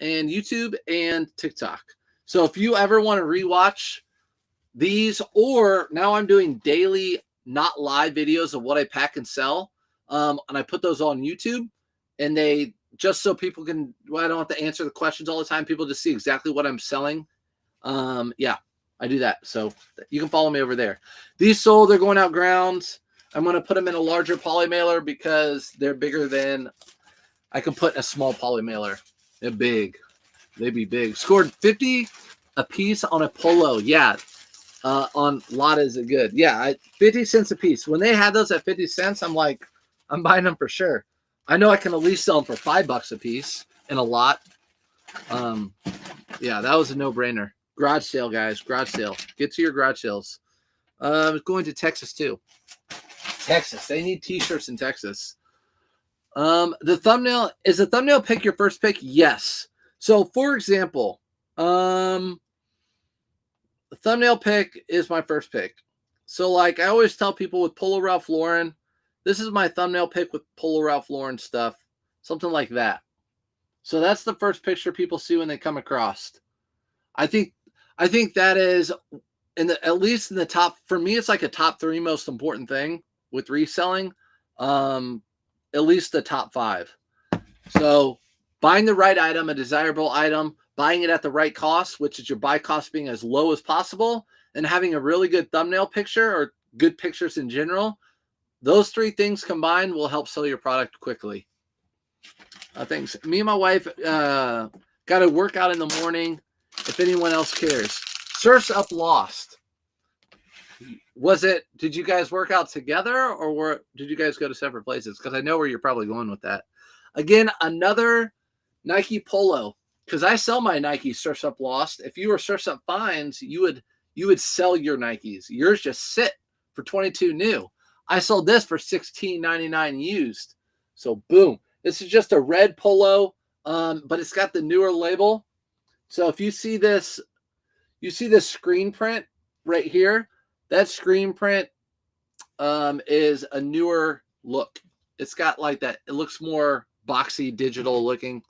and YouTube and TikTok. So if you ever want to rewatch these, or now I'm doing daily, not live videos of what I pack and sell, and I put those on YouTube, and they just so people can. Well, I don't have to answer the questions all the time. People just see exactly what I'm selling. Yeah, I do that. So you can follow me over there. These sold. They're going out grounds. I'm going to put them in a larger poly mailer because they're bigger than I can put in a small poly mailer. They're big. They'd be big. Scored 50 a piece on a polo. Yeah. On Lotta is it good? Yeah. 50 cents a piece. When they had those at 50 cents, I'm like, I'm buying them for sure. I know I can at least sell them for $5 a piece in a lot. Yeah, that was a no-brainer. Garage sale, guys. Garage sale. Get to your garage sales. Going to Texas too. Texas. They need t-shirts in Texas. The thumbnail pick your first pick? Yes. So for example, the thumbnail pick is my first pick. So like I always tell people with Polo Ralph Lauren, This is my thumbnail pic with Polo Ralph Lauren stuff, something like that. So that's the first picture people see when they come across. I think that is at least in the top, for me, it's like a top 3 most important thing with reselling. At least the top 5. So buying the right item, a desirable item, buying it at the right cost, which is your buy cost being as low as possible, and having a really good thumbnail picture or good pictures in general. Those 3 things combined will help sell your product quickly. Thanks. Me and my wife got to work out in the morning. If anyone else cares, Surf's Up Lost. Did you guys work out together, or did you guys go to separate places? Because I know where you're probably going with that. Again, another Nike Polo, because I sell my Nike Surf's Up Lost. If you were Surf's Up Finds, you would sell your Nikes. Yours just sit for $22 new. I sold this for $16.99 used. So boom. This is just a red Polo, but it's got the newer label. So if you see this screen print right here. That screen print is a newer look. It's got like that. It looks more boxy, digital looking.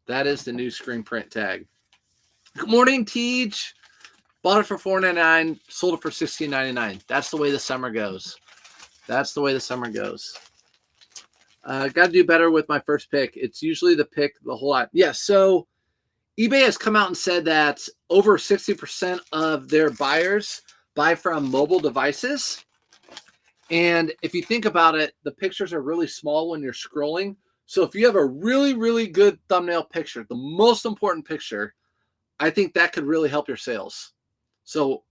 That is the new screen print tag. Good morning, Teej. Bought it for $4.99, sold it for $16.99. That's the way the summer goes. That's the way the summer goes. Got to do better with my first pick. It's usually the pick the whole lot. Yeah, so eBay has come out and said that over 60% of their buyers buy from mobile devices. And if you think about it, the pictures are really small when you're scrolling. So if you have a really, really good thumbnail picture, the most important picture, I think that could really help your sales. So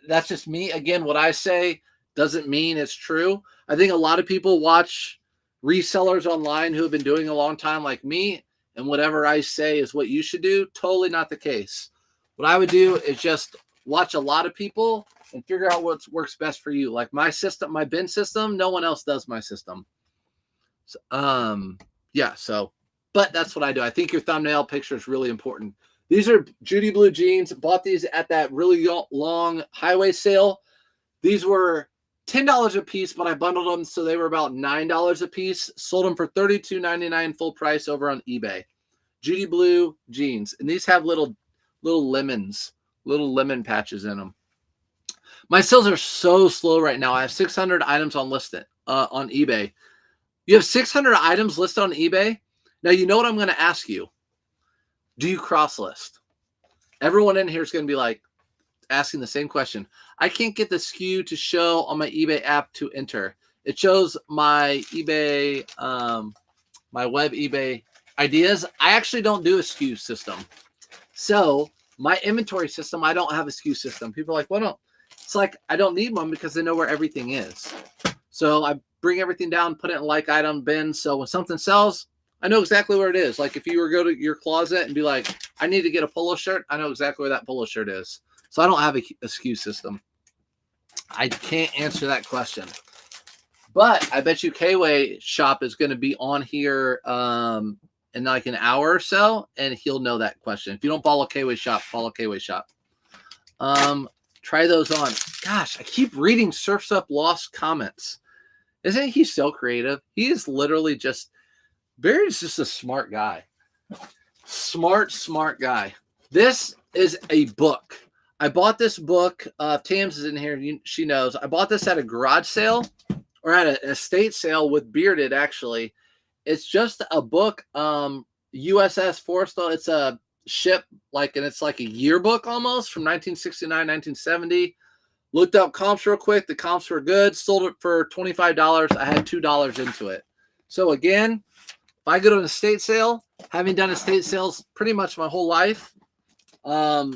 that's just me. Again, what I say doesn't mean it's true. I think a lot of people watch resellers online who have been doing a long time like me, and whatever I say is what you should do. Totally not the case. What I would do is just watch a lot of people and figure out what works best for you. Like my system, my bin system, no one else does my system. So, but that's what I do. I think your thumbnail picture is really important. These are Judy Blue jeans. Bought these at that really long highway sale. These were $10 a piece, but I bundled them so they were about $9 a piece. Sold them for $32.99 full price over on eBay. Judy Blue jeans, and these have little lemons, little lemon patches in them. My sales are so slow right now. I have 600 items on listed on eBay. You have 600 items listed on eBay. Now you know what I'm going to ask you. Do you cross list? Everyone in here is going to be like asking the same question. I can't get the SKU to show on my eBay app to enter. It shows my eBay, my web eBay ideas. I actually don't do a SKU system. So my inventory system, I don't have a SKU system. People are like, well, no. It's like I don't need one because they know where everything is. So I bring everything down, put it in like item bin. So when something sells, I know exactly where it is. Like if you were to go to your closet and be like, I need to get a polo shirt, I know exactly where that polo shirt is. So I don't have a SKU system. I can't answer that question. But I bet you K-Way Shop is going to be on here in like an hour or so, and he'll know that question. If you don't follow K-Way Shop, follow K-Way Shop. Try those on. Gosh, I keep reading Surf's Up Lost comments. Isn't he so creative? He is literally just a smart guy. Smart guy. This is a book. I bought this book. Tams is in here. She knows. I bought this at a garage sale or at an estate sale with Bearded, actually. It's just a book. USS Forrestal. It's a ship, and it's like a yearbook almost from 1969, 1970. Looked up comps real quick. The comps were good. Sold it for $25. I had $2 into it. So again, if I go to an estate sale, having done estate sales pretty much my whole life, I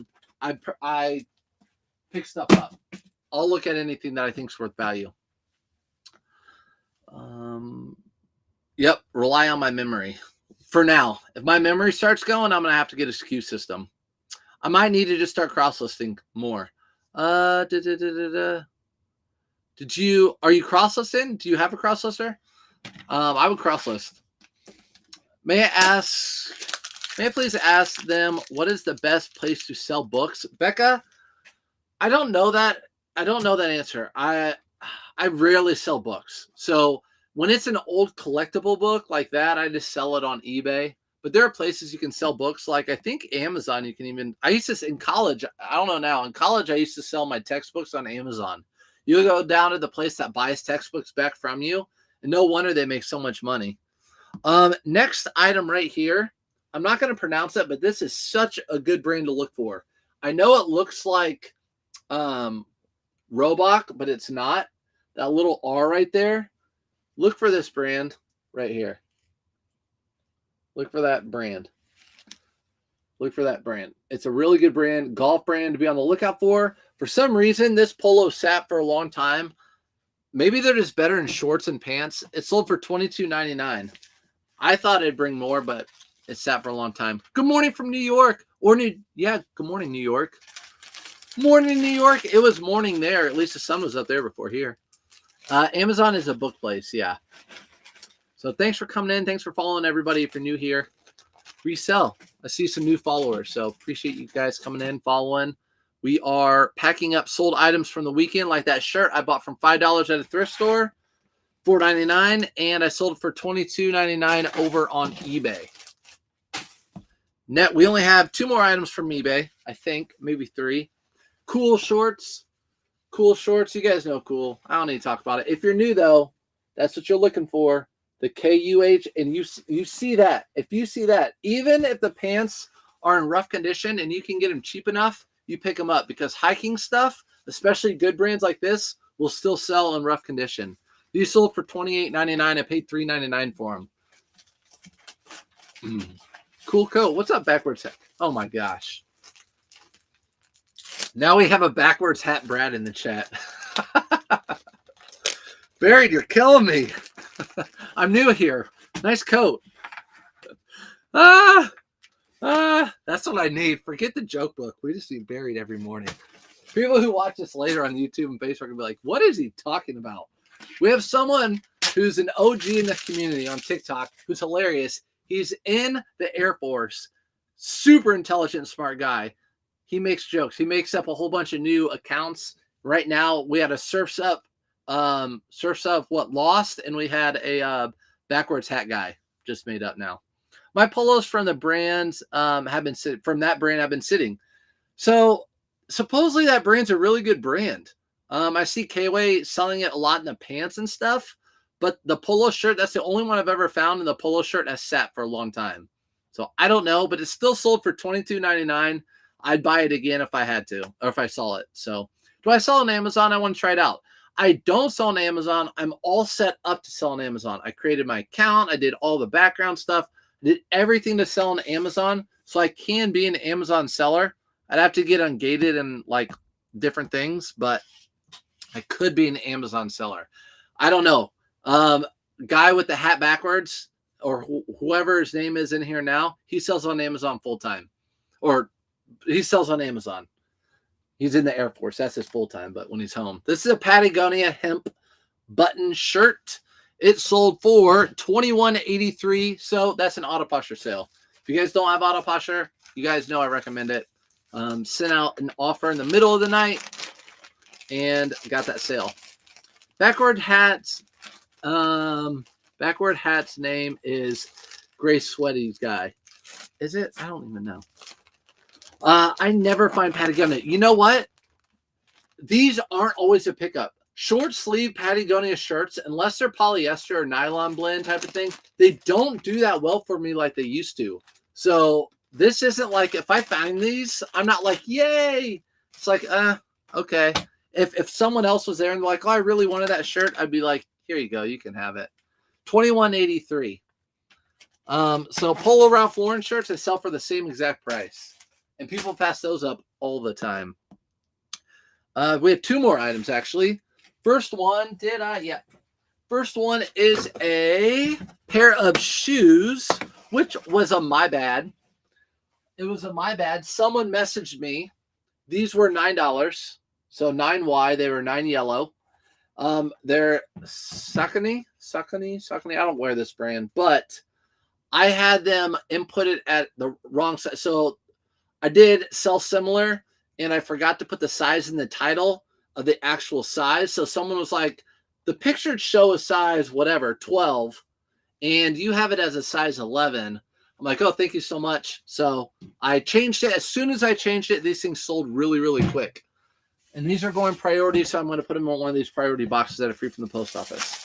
pick stuff up. I'll look at anything that I think is worth value. Yep, rely on my memory. For now, if my memory starts going, I'm going to have to get a SKU system. I might need to just start cross-listing more. Are you cross-listing? Do you have a cross-lister? I would cross-list. May I please ask them what is the best place to sell books? Becca, I don't know that. I don't know that answer. I rarely sell books. So when it's an old collectible book like that, I just sell it on eBay. But there are places you can sell books, like I think Amazon. You can even, I used to, in college, I don't know now. In college, I used to sell my textbooks on Amazon. You go down to the place that buys textbooks back from you, and no wonder they make so much money. Next item right here, I'm not going to pronounce it, but this is such a good brand to look for. I know it looks like Roebuck, but it's not. That little R right there. Look for this brand right here. Look for that brand. Look for that brand. It's a really good brand, golf brand to be on the lookout for. For some reason, this polo sat for a long time. Maybe they're just better in shorts and pants. It sold for $22.99. I thought it'd bring more, but it sat for a long time. Good morning from New York. Good morning, New York. Morning, New York. It was morning there. At least the sun was up there before here. Amazon is a book place, yeah. So thanks for coming in. Thanks for following, everybody. If you're new here, resell. I see some new followers, so appreciate you guys coming in, following. We are packing up sold items from the weekend, like that shirt I bought from $5 at a thrift store, $4.99, and I sold it for $22.99 over on eBay. We only have 2 more items from eBay, I think, maybe 3. Cool shorts. Cool shorts. You guys know cool. I don't need to talk about it. If you're new, though, that's what you're looking for. The KUH, and you see that. If you see that, even if the pants are in rough condition and you can get them cheap enough, you pick them up, because hiking stuff, especially good brands like this, will still sell in rough condition. These sold for $28.99. I paid $3.99 for them. Cool coat. What's up, backwards hat? Oh my gosh. Now we have a backwards hat Brad in the chat. Buried, you're killing me. I'm new here. Nice coat. That's what I need. Forget the joke book. We just need Buried every morning. People who watch this later on YouTube and Facebook will be like, what is he talking about? We have someone who's an OG in the community on TikTok who's hilarious. He's in the Air Force. Super intelligent, smart guy. He makes jokes. He makes up a whole bunch of new accounts. Right now, we had a Surf's Up Lost, and we had a backwards hat guy just made up now. My polos from the brands have been from that brand. I've been sitting. So supposedly that brand's a really good brand. I see K-Way selling it a lot in the pants and stuff, but the polo shirt, that's the only one I've ever found in the polo shirt has sat for a long time. So I don't know, but it's still sold for $22.99. I'd buy it again if I had to, or if I saw it. So do I sell on Amazon? I want to try it out. I don't sell on Amazon. I'm all set up to sell on Amazon. I created my account. I did all the background stuff. I did everything to sell on Amazon, so I can be an Amazon seller. I'd have to get ungated and like different things, but I could be an Amazon seller. I don't know. Guy with the hat backwards, or whoever his name is in here now, he sells on Amazon full time, or he sells on Amazon. He's in the Air Force. That's his full time, but when he's home. This is a Patagonia hemp button shirt. It sold for $21.83. So that's an auto posture sale. If you guys don't have auto posture, you guys know I recommend it. Sent out an offer in the middle of the night and got that sale. Backward Hats. Backward Hats name is Grace Sweaty's guy. Is it? I don't even know. I never find Patagonia. You know what? These aren't always a pickup. Short sleeve Patagonia shirts, unless they're polyester or nylon blend type of thing, they don't do that well for me like they used to. So this isn't like, if I find these, I'm not like, yay. It's like, okay. If someone else was there and like, oh, I really wanted that shirt, I'd be like, here you go, you can have it. $21.83. So Polo Ralph Lauren shirts, they sell for the same exact price. And people pass those up all the time. We have 2 more items, actually. First one, First one is a pair of shoes, which was a my bad. It was a my bad. Someone messaged me. These were $9. So 9Y. They were 9 yellow. They're Saucony. I don't wear this brand, but I had them inputted at the wrong size. So I did sell similar, and I forgot to put the size in the title of the actual size. So someone was like, the pictures show a size whatever 12, and you have it as a size 11. I'm like, oh, thank you so much. So I changed it. As soon as I changed it, these things sold really, really quick. And these are going priority, so I'm going to put them in one of these priority boxes that are free from the post office.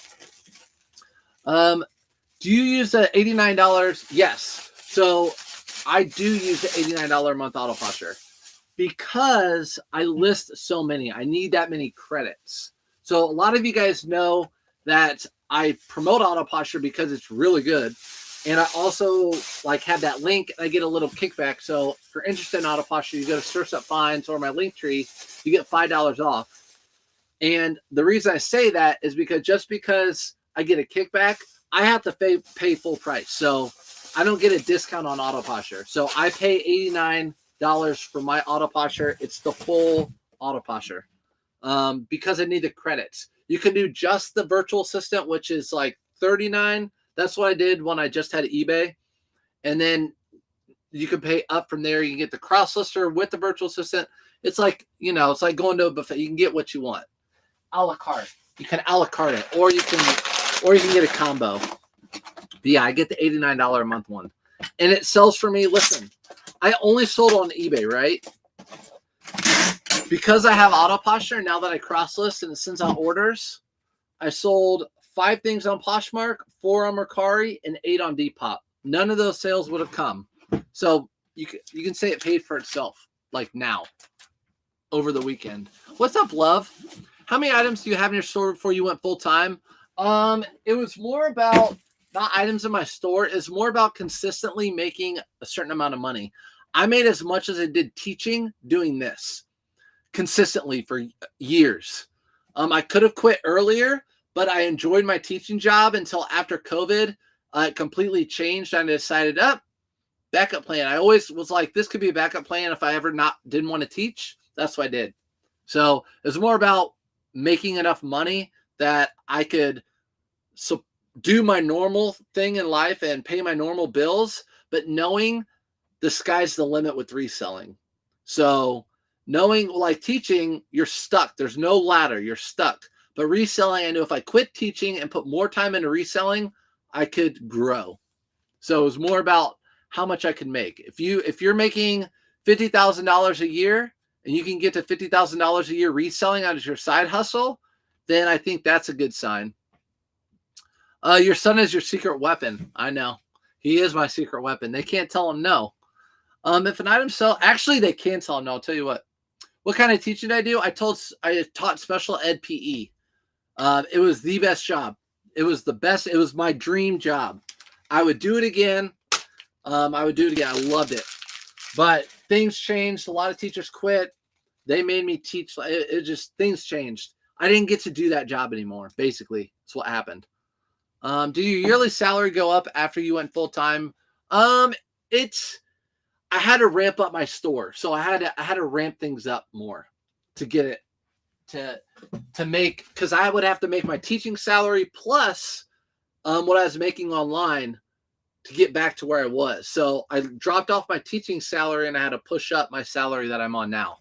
Do you use the $89? Yes. So I do use the $89 a month auto posher because I list so many. I need that many credits. So a lot of you guys know that I promote auto posher because it's really good. And I also like have that link. I get a little kickback. So if you're interested in auto posher, you go to Surf's Up Finds or my link tree, you get $5 off. And the reason I say that is because just because I get a kickback, I have to pay full price. So I don't get a discount on auto posher. So I pay $89 for my auto posher. It's the full auto posher because I need the credits. You can do just the virtual assistant, which is like $39. That's what I did when I just had eBay. And then you can pay up from there. You can get the cross lister with the virtual assistant. It's like, it's like going to a buffet. You can get what you want. A la carte. You can a la carte it, or you can get a combo. But yeah, I get the $89 a month one. And it sells for me. Listen, I only sold on eBay, right? Because I have auto posher, now that I cross list and it sends out orders, I sold 5 things on Poshmark, 4 on Mercari, and 8 on Depop. None of those sales would have come. So you can say it paid for itself, like now, over the weekend. What's up, love? How many items do you have in your store before you went full time? It was more about not items in my store. It's more about consistently making a certain amount of money. I made as much as I did teaching doing this consistently for years. I could have quit earlier, but I enjoyed my teaching job until after COVID. It completely changed. I decided, backup plan. I always was like, this could be a backup plan if I ever didn't want to teach. That's what I did. So it was more about making enough money that I could do my normal thing in life and pay my normal bills, but knowing the sky's the limit with reselling. So knowing, like teaching, you're stuck. There's no ladder. You're stuck. But reselling, I knew if I quit teaching and put more time into reselling, I could grow. So it was more about how much I could make. If you're making $50,000 a year and you can get to $50,000 a year reselling out of your side hustle, then I think that's a good sign. Your son is your secret weapon. I know. He is my secret weapon. They can't tell him no. If an item sells, actually they can tell him no. I'll tell you what. What kind of teaching did I do? I taught special ed PE. It was the best job. It was the best. It was my dream job. I would do it again. I loved it. But things changed. A lot of teachers quit. They made me teach. Things changed. I didn't get to do that job anymore. Basically, that's what happened. Did your yearly salary go up after you went full time? I had to ramp up my store, so I had to ramp things up more to get it to make, because I would have to make my teaching salary plus what I was making online to get back to where I was. So I dropped off my teaching salary and I had to push up my salary that I'm on now.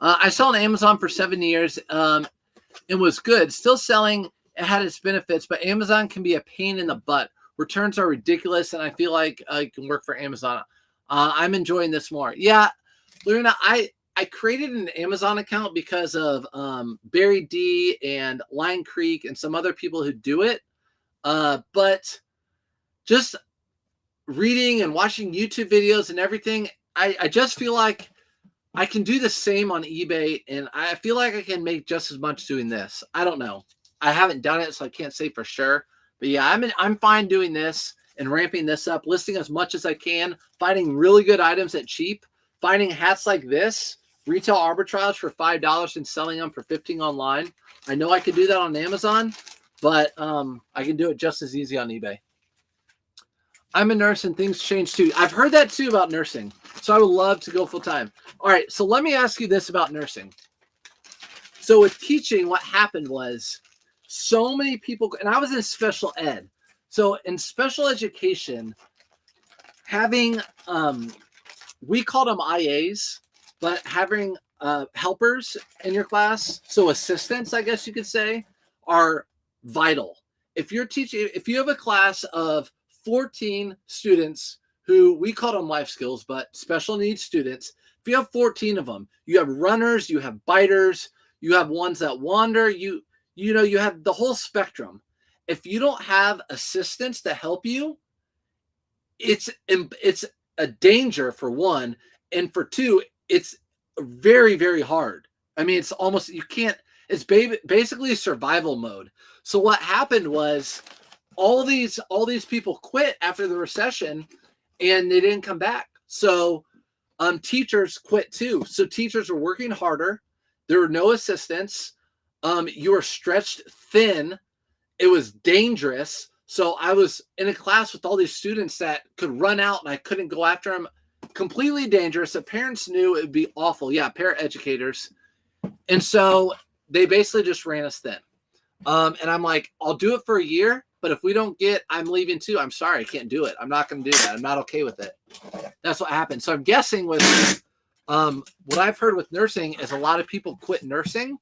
I sold on Amazon for 7 years. It was good. Still selling. It had its benefits, but Amazon can be a pain in the butt. Returns are ridiculous, and I feel like I can work for Amazon. I'm enjoying this more. Yeah, Luna, I created an Amazon account because of Barry D and Lion Creek and some other people who do it. But just reading and watching YouTube videos and everything, I just feel like I can do the same on eBay, and I feel like I can make just as much doing this. I don't know. I haven't done it, so I can't say for sure. But yeah, I'm fine doing this and ramping this up, listing as much as I can, finding really good items at cheap, finding hats like this, retail arbitrage for $5 and selling them for $15 online. I know I could do that on Amazon, but I can do it just as easy on eBay. I'm a nurse and things change too. I've heard that too about nursing. So I would love to go full time. All right, so let me ask you this about nursing. So with teaching, what happened was so many people, and I was in special ed. So in special education, having, we called them IAs, but having helpers in your class, so assistants, I guess you could say, are vital. If you're teaching, if you have a class of 14 students who we call them life skills, but special needs students, if you have 14 of them, you have runners, you have biters, you have ones that wander, you have the whole spectrum. If you don't have assistants to help you, it's a danger for one, and for two, it's very, very hard. I mean, it's almost, you can't, it's basically a survival mode. So what happened was all these people quit after the recession and they didn't come back. So teachers quit too. So teachers were working harder. There were no assistants. You were stretched thin. It was dangerous. So I was in a class with all these students that could run out and I couldn't go after them. Completely dangerous. The parents knew it would be awful. Yeah, paraeducators. And so they basically just ran us thin. And I'm like, I'll do it for a year, but if we don't get, I'm leaving too. I'm sorry, I can't do it. I'm not going to do that. I'm not okay with it. That's what happened. So I'm guessing with what I've heard with nursing is a lot of people quit nursing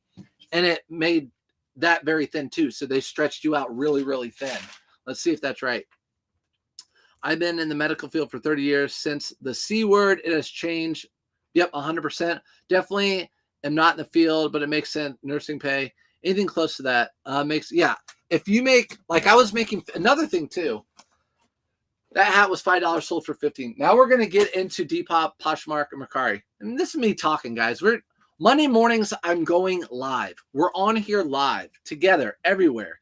and it made that very thin too. So they stretched you out really, really thin. Let's see if that's right. I've been in the medical field for 30 years. Since the C word, it has changed. Yep, 100%. Definitely am not in the field, but it makes sense. Nursing pay, anything close to that makes, yeah. If you make, like I was making, another thing too, that hat was $5, sold for $15. Now we're going to get into Depop, Poshmark, and Mercari. And this is me talking, guys. Monday mornings, I'm going live. We're on here live together everywhere.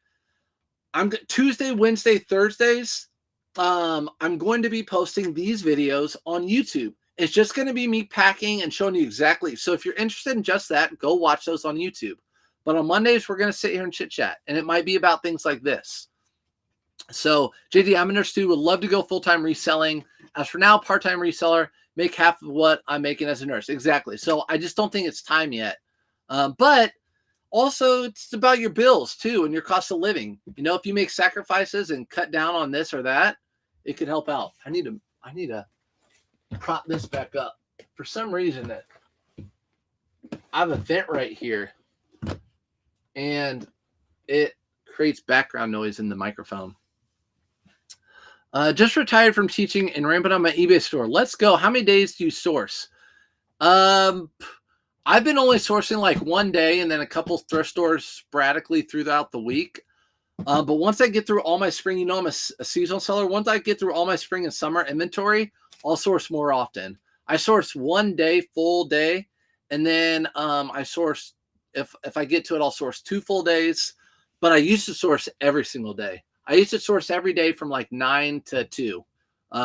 Tuesday, Wednesday, Thursdays, I'm going to be posting these videos on YouTube. It's just going to be me packing and showing you exactly. So if you're interested in just that, go watch those on YouTube. But on Mondays, we're going to sit here and chit chat. And it might be about things like this. So JD, I'm a nurse too. Would love to go full-time reselling. As for now, part-time reseller, make half of what I'm making as a nurse. Exactly. So I just don't think it's time yet. But also it's about your bills too and your cost of living. You know, if you make sacrifices and cut down on this or that, it could help out. I need to prop this back up. For some reason that I have a vent right here and it creates background noise in the microphone. Just retired from teaching and ramping up my eBay store. Let's go. How many days do you source? I've been only sourcing like one day and then a couple thrift stores sporadically throughout the week. But once I get through all my spring, you know, I'm a seasonal seller. Once I get through all my spring and summer inventory, I'll source more often. I source one day, full day. And then I source, if I get to it, I'll source 2 full days. But I used to source every single day. I used to source every day from like 9 to 2,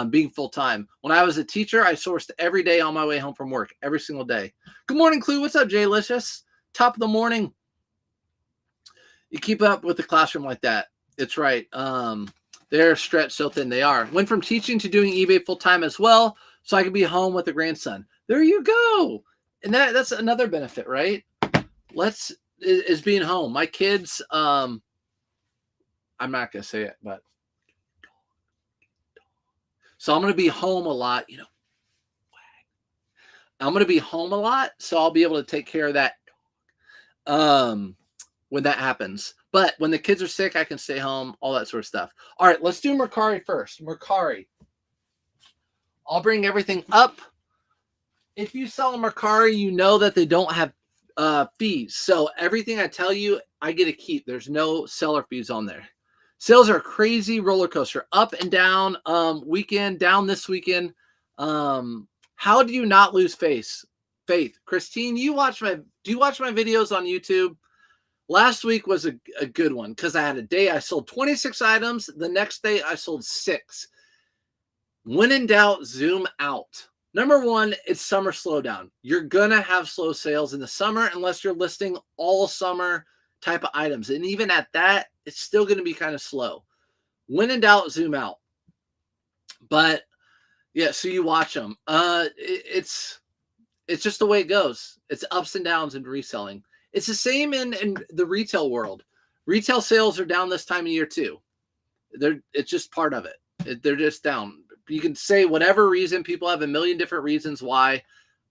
being full-time. When I was a teacher, I sourced every day on my way home from work, every single day. Good morning, Clue. What's up, Jay-licious? Top of the morning. You keep up with the classroom like that. It's right. They're stretched so thin. They are. Went from teaching to doing eBay full-time as well, so I could be home with the grandson. There you go. And that's another benefit, right? Is being home. My kids, I'm not going to say it, but so I'm going to be home a lot, you know. I'm going to be home a lot, so I'll be able to take care of that when that happens. But when the kids are sick, I can stay home, all that sort of stuff. All right, let's do Mercari first. Mercari. I'll bring everything up. If you sell on Mercari, you know that they don't have fees. So everything I tell you, I get to keep. There's no seller fees on there. Sales are a crazy roller coaster, up and down, weekend, down this weekend. How do you not lose faith? Christine, do you watch my videos on YouTube? Last week was a good one because I had a day I sold 26 items. The next day I sold 6. When in doubt, zoom out. Number one, it's summer slowdown. You're going to have slow sales in the summer unless you're listing all summer type of items. And even at that, it's still going to be kind of slow. When in doubt, zoom out. But yeah, so you watch them. It's just the way it goes. It's ups and downs in reselling. It's the same in the retail world. Retail sales are down this time of year too. It's just part of it. They're just down. You can say whatever reason. People have a million different reasons why.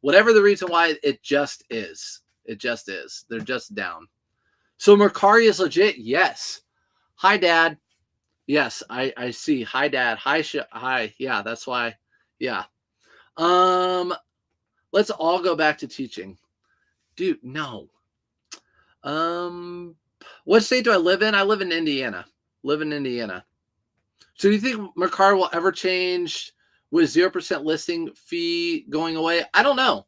Whatever the reason why, it just is. It just is. They're just down. So Mercari is legit? Yes. Hi, Dad. Yes, I see. Hi, Dad. Hi. Yeah, that's why. Yeah. Um, let's all go back to teaching. Dude, no. Um, what state do I live in? I live in Indiana. Live in Indiana. So do you think Mercari will ever change with 0% listing fee going away? I don't know.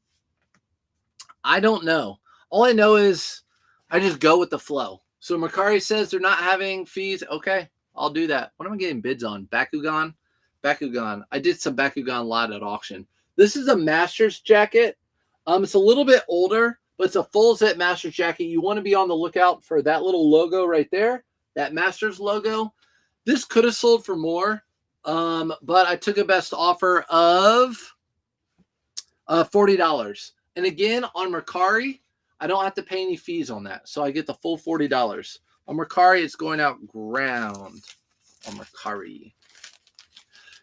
I don't know. All I know is I just go with the flow. So Mercari says they're not having fees. Okay, I'll do that. What am I getting bids on? Bakugan? Bakugan. I did some Bakugan lot at auction. This is a Masters jacket. It's a little bit older, but it's a full zip Masters jacket. You want to be on the lookout for that little logo right there, that Masters logo. This could have sold for more, but I took a best offer of $40. And again, on Mercari, I don't have to pay any fees on that. So I get the full $40. On Mercari, it's going out ground on Mercari.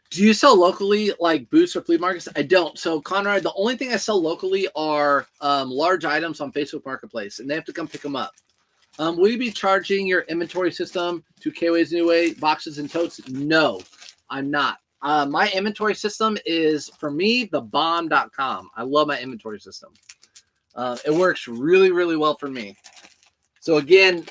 Do you sell locally like booths or flea markets? I don't. So Conrad, the only thing I sell locally are large items on Facebook Marketplace, and they have to come pick them up. Will you be charging your inventory system to K-Way's New Way boxes and totes? No, I'm not. My inventory system is, for me, thebomb.com. I love my inventory system. It works really, really well for me. So again,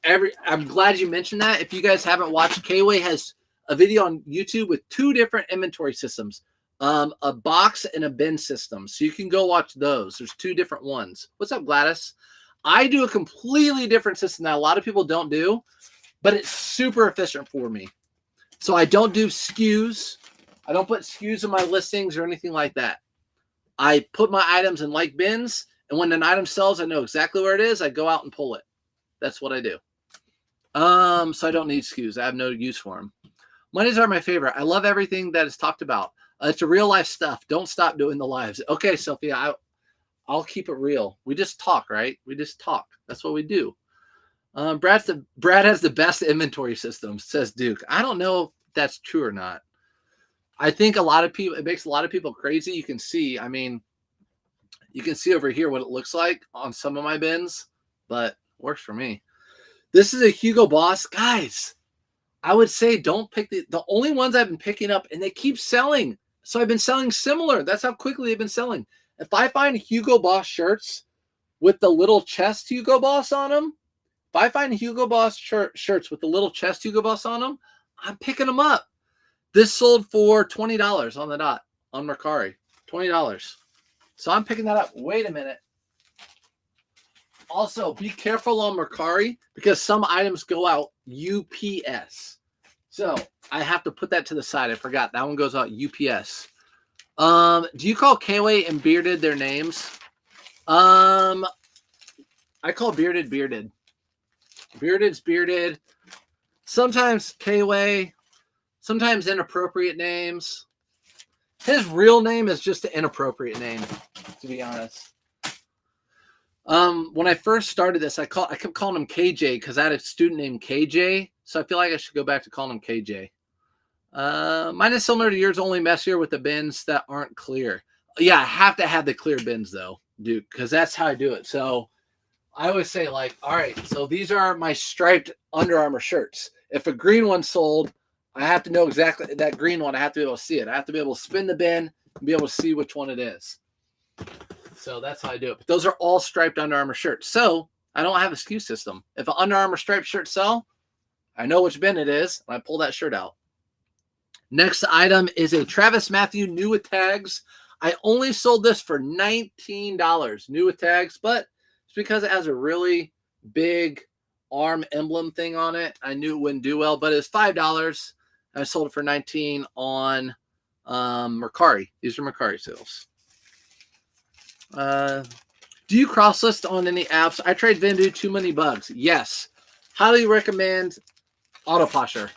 I'm glad you mentioned that. If you guys haven't watched, K-Way has a video on YouTube with 2 different inventory systems, a box and a bin system. So you can go watch those. There's 2 different ones. What's up, Gladys? I do a completely different system that a lot of people don't do, but it's super efficient for me. So I don't do SKUs. I don't put SKUs in my listings or anything like that. I put my items in like bins, and when an item sells, I know exactly where it is. I go out and pull it. That's what I do. So I don't need SKUs. I have no use for them. Mondays are my favorite. I love everything that is talked about. It's a real life stuff. Don't stop doing the lives. Okay, Sophia, I'll keep it real. We just talk, right? We just talk. That's what we do. Brad has the best inventory system, says Duke. I don't know if that's true or not. I think it makes a lot of people crazy. You can see, you can see over here what it looks like on some of my bins, but works for me. This is a Hugo Boss. Guys, I would say don't pick the only ones I've been picking up, and they keep selling. So I've been selling similar. That's how quickly they've been selling. If I find Hugo Boss shirts with the little chest Hugo Boss on them, if I find Hugo Boss shirts with the little chest Hugo Boss on them, I'm picking them up. This sold for $20 on the dot on Mercari. $20. So I'm picking that up. Wait a minute. Also, be careful on Mercari because some items go out UPS. So I have to put that to the side. I forgot. That one goes out UPS. Do you call K-Way and Bearded their names? I call Bearded Bearded. Bearded's Bearded. Sometimes K-Way. Sometimes inappropriate names. His real name is just an inappropriate name, to be honest. When I first started this, I kept calling him KJ because I had a student named KJ. So I feel like I should go back to calling him KJ. Mine is similar to yours, only messier with the bins that aren't clear. Yeah, I have to have the clear bins though, dude, because that's how I do it. So I always say, like, all right, so these are my striped Under Armour shirts. If a green one sold, I have to know exactly that green one. I have to be able to see it. I have to be able to spin the bin and be able to see which one it is. So that's how I do it. But those are all striped Under Armour shirts. So I don't have a SKU system. If an Under Armour striped shirt sell, I know which bin it is, and I pull that shirt out. Next item is a Travis Matthew new with tags. I only sold this for $19 new with tags, but it's because it has a really big arm emblem thing on it. I knew it wouldn't do well, but it's $5. I sold it for $19 on Mercari. These are Mercari sales. Do you cross list on any apps? I trade Vendu, too many bugs. Yes. Highly recommend Autoposher.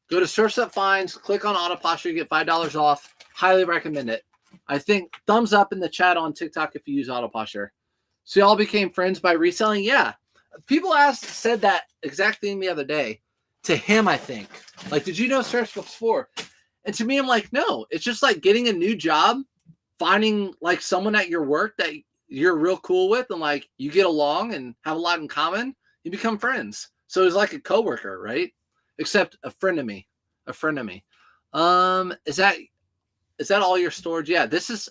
Go to Surf's Up Finds, click on Autoposher, you get $5 off. Highly recommend it. I think thumbs up in the chat on TikTok if you use Autoposher. So y'all became friends by reselling? Yeah. People said that exact thing the other day to him, I think. Like, did you know Surf's before? And to me, I'm like, no. It's just like getting a new job, finding like someone at your work that you're real cool with and like you get along and have a lot in common. You become friends. So it's like a coworker, right? Except a friend of me. A friend of me. Is that all your storage? Yeah, this is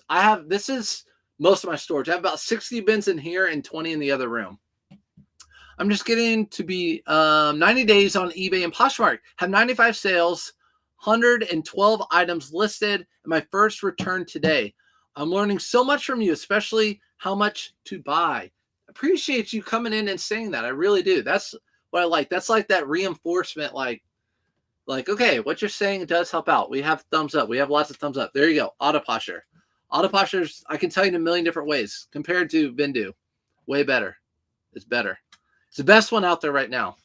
most of my storage. I have about 60 bins in here and 20 in the other room. I'm just getting to be 90 days on eBay and Poshmark. Have 95 sales, 112 items listed, and my first return today. I'm learning so much from you, especially how much to buy. Appreciate you coming in and saying that. I really do. That's what I like. That's like that reinforcement, like, okay, what you're saying does help out. We have thumbs up. We have lots of thumbs up. There you go. Autoposher. Autoposhers, I can tell you in a million different ways compared to Vendoo. Way better. It's better. It's the best one out there right now.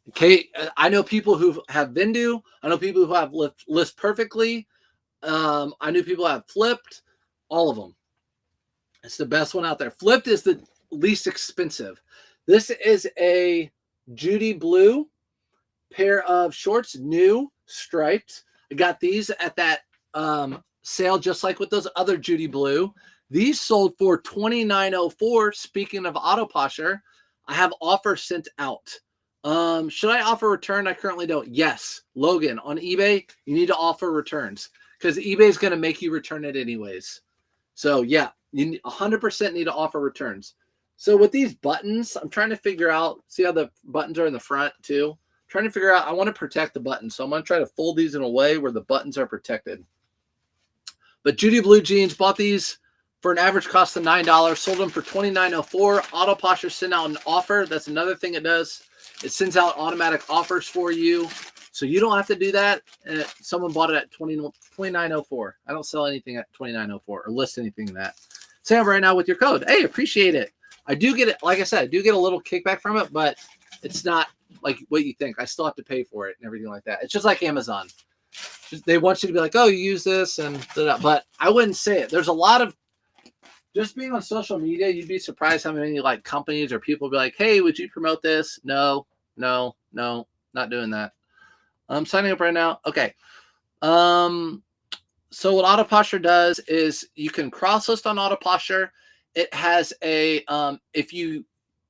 Okay, I know people who have Vendoo. I know people who have List Perfectly. I knew people who have Flipped. All of them. It's the best one out there. Flipped is the least expensive. This is a Judy Blue pair of shorts, new, striped. I got these at that sale, just like with those other Judy Blue. These sold for $29.04. Speaking of Autoposher, I have offers sent out. Should I offer return? I currently don't. Yes, Logan, on eBay, you need to offer returns because eBay is going to make you return it anyways. So yeah, you 100% need to offer returns. So with these buttons, I'm trying to figure out, see how the buttons are in the front too? Trying to figure out, I want to protect the buttons. So I'm going to try to fold these in a way where the buttons are protected. But Judy Blue jeans, bought these for an average cost of $9, sold them for $29.04. Autoposher sent out an offer. That's another thing it does. It sends out automatic offers for you. So you don't have to do that. Someone bought it at $29.04. I don't sell anything at $29.04 or list anything in that. Say right now with your code. Hey, appreciate it. I do get it. Like I said, I do get a little kickback from it, but it's not like what you think. I still have to pay for it and everything like that. It's just like Amazon. They want you to be like, oh, you use this and but I wouldn't say it. There's a lot of just being on social media. You'd be surprised how many like companies or people be like, hey, would you promote this? No, not doing that. I'm signing up right now. Okay. So what Autoposher does is you can cross list on Autoposher. It has a if you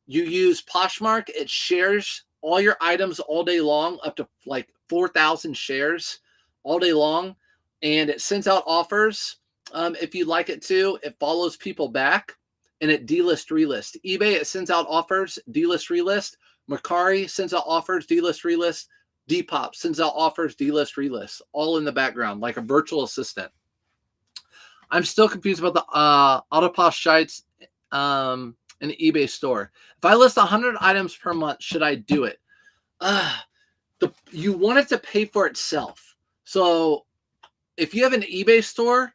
use Poshmark, it shares all your items all day long, up to like 4,000 shares all day long, and it sends out offers. If you'd like it to, it follows people back, and it delist relist. eBay, it sends out offers, delist relist. Mercari sends out offers, delist relist. Depop sends out offers, delist relist, all in the background like a virtual assistant. I'm still confused about the Autoposh sites in the eBay store. If I list 100 items per month, should I do it? You want it to pay for itself. So if you have an eBay store,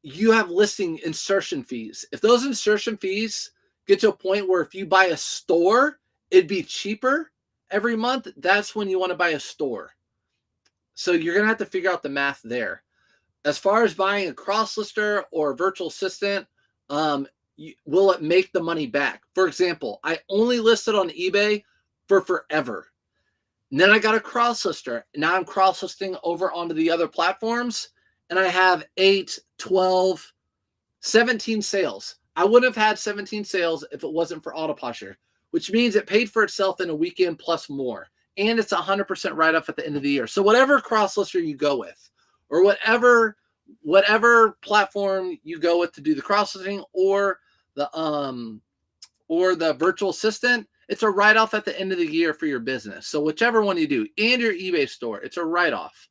you have listing insertion fees. If those insertion fees get to a point where if you buy a store, it'd be cheaper every month, that's when you want to buy a store. So you're going to have to figure out the math there. As far as buying a cross lister or a virtual assistant, will it make the money back? For example, I only listed on eBay for forever. And then I got a cross lister. Now I'm cross listing over onto the other platforms, and I have 8, 12, 17 sales. I wouldn't have had 17 sales if it wasn't for Autoposher, which means it paid for itself in a weekend plus more. And it's 100% write-off at the end of the year. So whatever cross lister you go with, or whatever platform you go with to do the cross listing or the virtual assistant, it's a write-off at the end of the year for your business. So whichever one you do, and your eBay store, it's a write-off.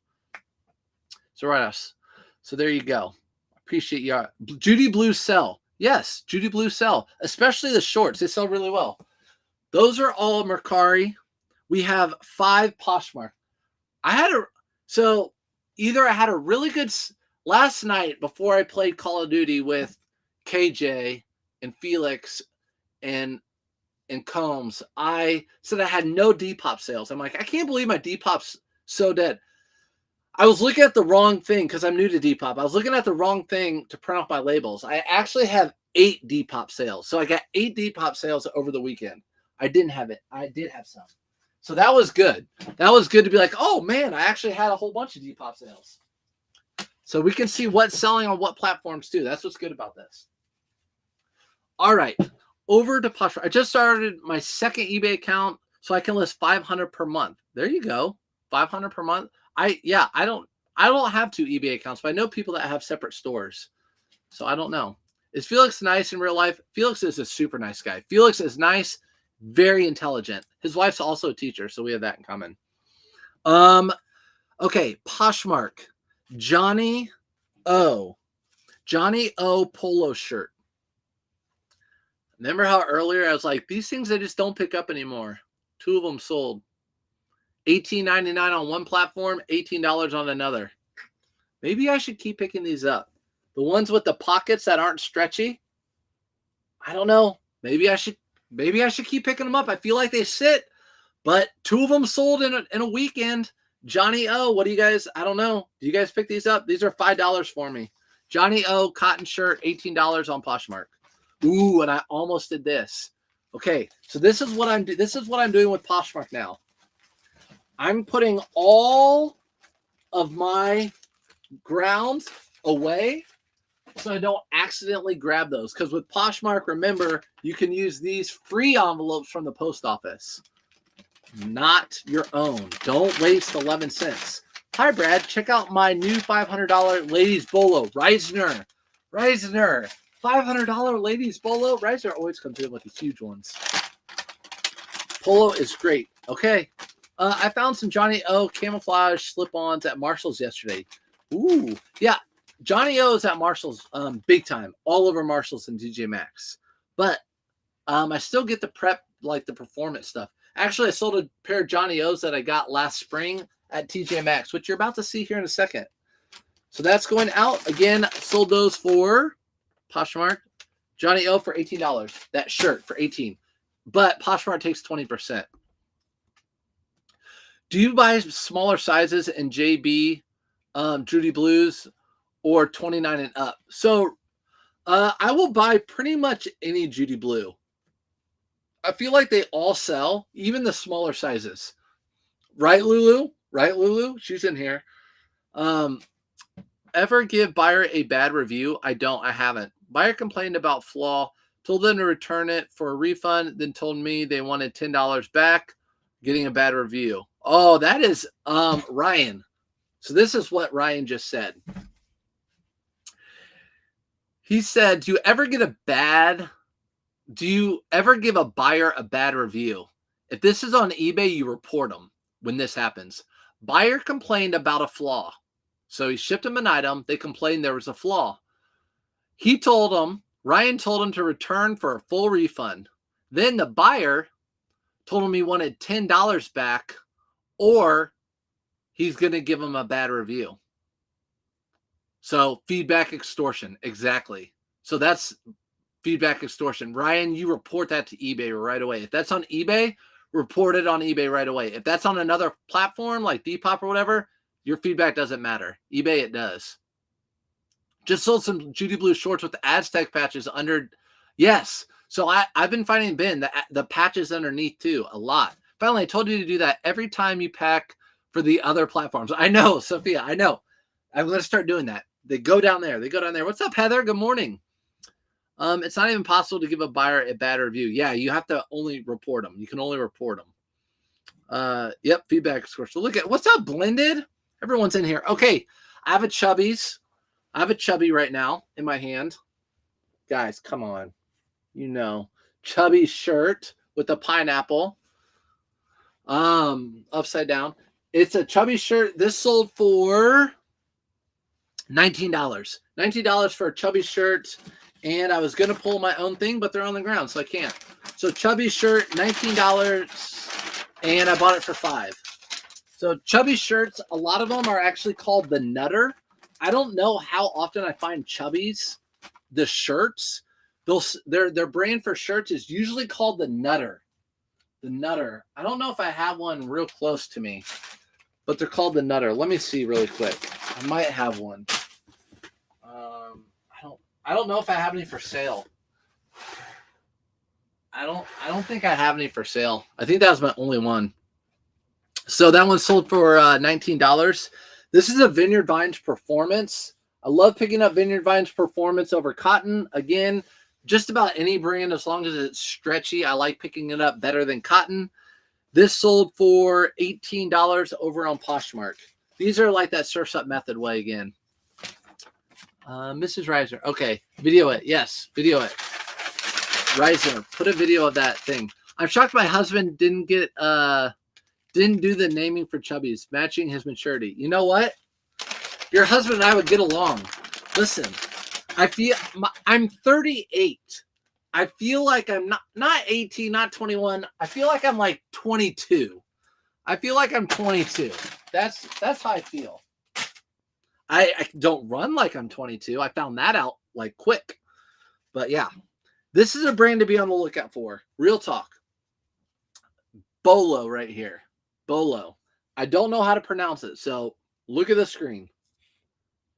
It's a write-off. So there you go. Appreciate you. Judy Blue sell. Yes, Judy Blue sell, especially the shorts. They sell really well. Those are all Mercari. We have 5 Poshmark. Either I had a really good last night before I played Call of Duty with KJ and Felix and Combs. I said I had no Depop sales. I'm like, I can't believe my Depop's so dead. I was looking at the wrong thing because I'm new to Depop. I was looking at the wrong thing to print off my labels. I actually have 8 Depop sales. So I got 8 Depop sales over the weekend. I didn't have it. I did have some. So that was good. That was good to be like, oh man, I actually had a whole bunch of Depop sales. So we can see what's selling on what platforms too. That's what's good about this. All right. over to Poshmark. I just started my second eBay account so I can list 500 per month. There you go. 500 per month. I don't have 2 eBay accounts, but I know people that have separate stores. So I don't know. Is Felix nice in real life? Felix is a super nice guy. Felix is nice, very intelligent. His wife's also a teacher, so we have that in common. Okay, Poshmark. Johnny O polo shirt. Remember how earlier I was like, these things I just don't pick up anymore. 2 of them sold. $18.99 on one platform, $18 on another. Maybe I should keep picking these up. The ones with the pockets that aren't stretchy. I don't know. Maybe I should keep picking them up. I feel like they sit, but 2 of them sold in a weekend. Johnny O, what do you guys? I don't know. Do you guys pick these up? These are $5 for me. Johnny O cotton shirt, $18 on Poshmark. Ooh, and I almost did this. Okay, so this is what I'm doing with Poshmark now. I'm putting all of my grounds away so I don't accidentally grab those. Because with Poshmark, remember, you can use these free envelopes from the post office, not your own. Don't waste 11 cents. Hi, Brad. Check out my new $500 ladies bolo. Reisner. $500 ladies bolo. Reisner always comes in with the huge ones. Polo is great. Okay. I found some Johnny O camouflage slip-ons at Marshall's yesterday. Ooh. Yeah. Johnny O is at Marshall's big time. All over Marshall's and TJ Maxx. But I still get the prep, like the performance stuff. Actually, I sold a pair of Johnny O's that I got last spring at TJ Maxx, which you're about to see here in a second. So that's going out. Again, sold those for Poshmark. Johnny O for $18. That shirt for $18. But Poshmark takes 20%. Do you buy smaller sizes in JB, Judy Blues, or 29 and up? So I will buy pretty much any Judy Blue. I feel like they all sell, even the smaller sizes. Right, Lulu? Right, Lulu? She's in here. Ever give buyer a bad review? I haven't. Buyer complained about flaw, told them to return it for a refund, then told me they wanted $10 back, getting a bad review. Oh, that is Ryan. So this is what Ryan just said. He said, do you ever give a buyer a bad review? If this is on eBay, you report them when this happens. Buyer complained about a flaw. So he shipped them an item. They complained there was a flaw. Ryan told him to return for a full refund. Then the buyer told him he wanted $10 back or he's going to give him a bad review. So feedback extortion. Exactly. So that's feedback extortion. Ryan, you report that to eBay right away. If that's on eBay, report it on eBay right away. If that's on another platform like Depop or whatever, your feedback doesn't matter. eBay, it does. Just sold some Judy Blue shorts with the Aztec patches under. Yes. So I've been finding Ben, the patches underneath too, a lot. Finally, I told you to do that every time you pack for the other platforms. I know, Sophia, I know. I'm going to start doing that. They go down there. What's up, Heather? Good morning. It's not even possible to give a buyer a bad review. Yeah, you have to only report them. You can only report them. Yep, feedback score. So look at what's up, Blended. Everyone's in here. Okay, I have a Chubbies. I have a Chubby right now in my hand. Guys, come on. You know, Chubby shirt with the pineapple. Upside down. It's a Chubby shirt. This sold for $19. $19 for a Chubby shirt. And I was going to pull my own thing, but they're on the ground, so I can't. So Chubby shirt, $19, and I bought it for $5. So Chubby shirts, a lot of them are actually called the Nutter. I don't know how often I find Chubbies, the shirts. Their brand for shirts is usually called the Nutter. The Nutter. I don't know if I have one real close to me, but they're called the Nutter. Let me see really quick. I might have one. I don't know if I have any for sale. I don't think I have any for sale. I think that was my only one. So that one sold for $19. This is a Vineyard Vines Performance. I love picking up Vineyard Vines Performance over cotton. Again, just about any brand, as long as it's stretchy, I like picking it up better than cotton. This sold for $18 over on Poshmark. These are like that Surf's Up method way again. Mrs. Reiser. Okay, video it. Yes, video it. Reiser, put a video of that thing. I'm shocked my husband didn't do the naming for Chubbies, matching his maturity. You know what? Your husband and I would get along. Listen, I'm 38. I feel like I'm not 18, not 21. I feel like I'm like 22. I feel like I'm 22. That's how I feel. I don't run like I'm 22. I found that out like quick. But yeah, this is a brand to be on the lookout for. Real talk. Bolo right here. Bolo. I don't know how to pronounce it, so look at the screen.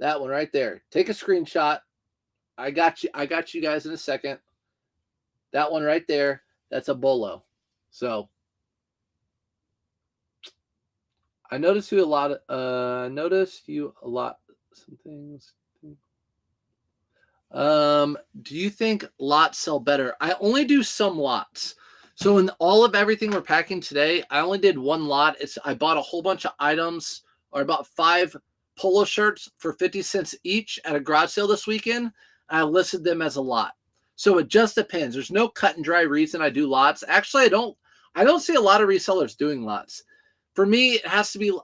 That one right there. Take a screenshot. I got you guys in a second. That one right there, that's a Bolo. So I noticed you a lot. Some things. Do you think lots sell better? I only do some lots. So in all of everything we're packing today, I only did one lot. I bought a whole bunch of items, or about 5 polo shirts for 50 cents each at a garage sale this weekend. And I listed them as a lot. So it just depends. There's no cut and dry reason I do lots. Actually, I don't see a lot of resellers doing lots. For me, it has to be.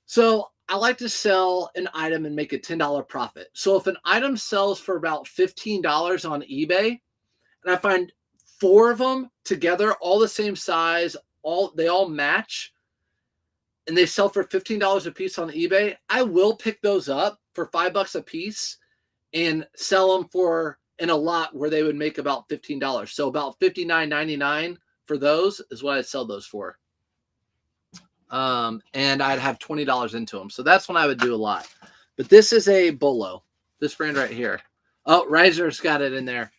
So I like to sell an item and make a $10 profit. So if an item sells for about $15 on eBay, and I find 4 of them together, all the same size, they all match, and they sell for $15 a piece on eBay, I will pick those up for $5 a piece and sell them in a lot where they would make about $15. So about $59.99 for those is what I'd sell those for. And I'd have $20 into them. So that's when I would do a lot. But this is a Bolo, this brand right here. Oh, Reiser's got it in there.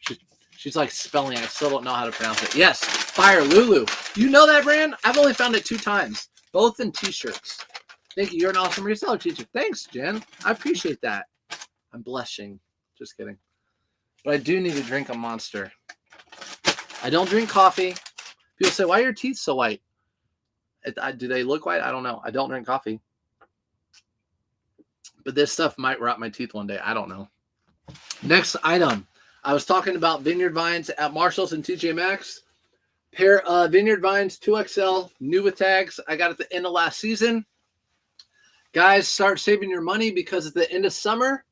She's like spelling. I still don't know how to pronounce it. Yes, Fire Lulu. You know that brand? I've only found it 2 times, both in t-shirts. Thank you. You're an awesome reseller teacher. Thanks, Jen. I appreciate that. I'm blushing. Just kidding. But I do need to drink a Monster. I don't drink coffee. People say, why are your teeth so white? Do they look white? I don't know. I don't drink coffee. But this stuff might rot my teeth one day. I don't know. Next item. I was talking about Vineyard Vines at Marshalls and TJ Maxx. Pair of Vineyard Vines 2XL, new with tags. I got at the end of last season. Guys, start saving your money because at the end of summer,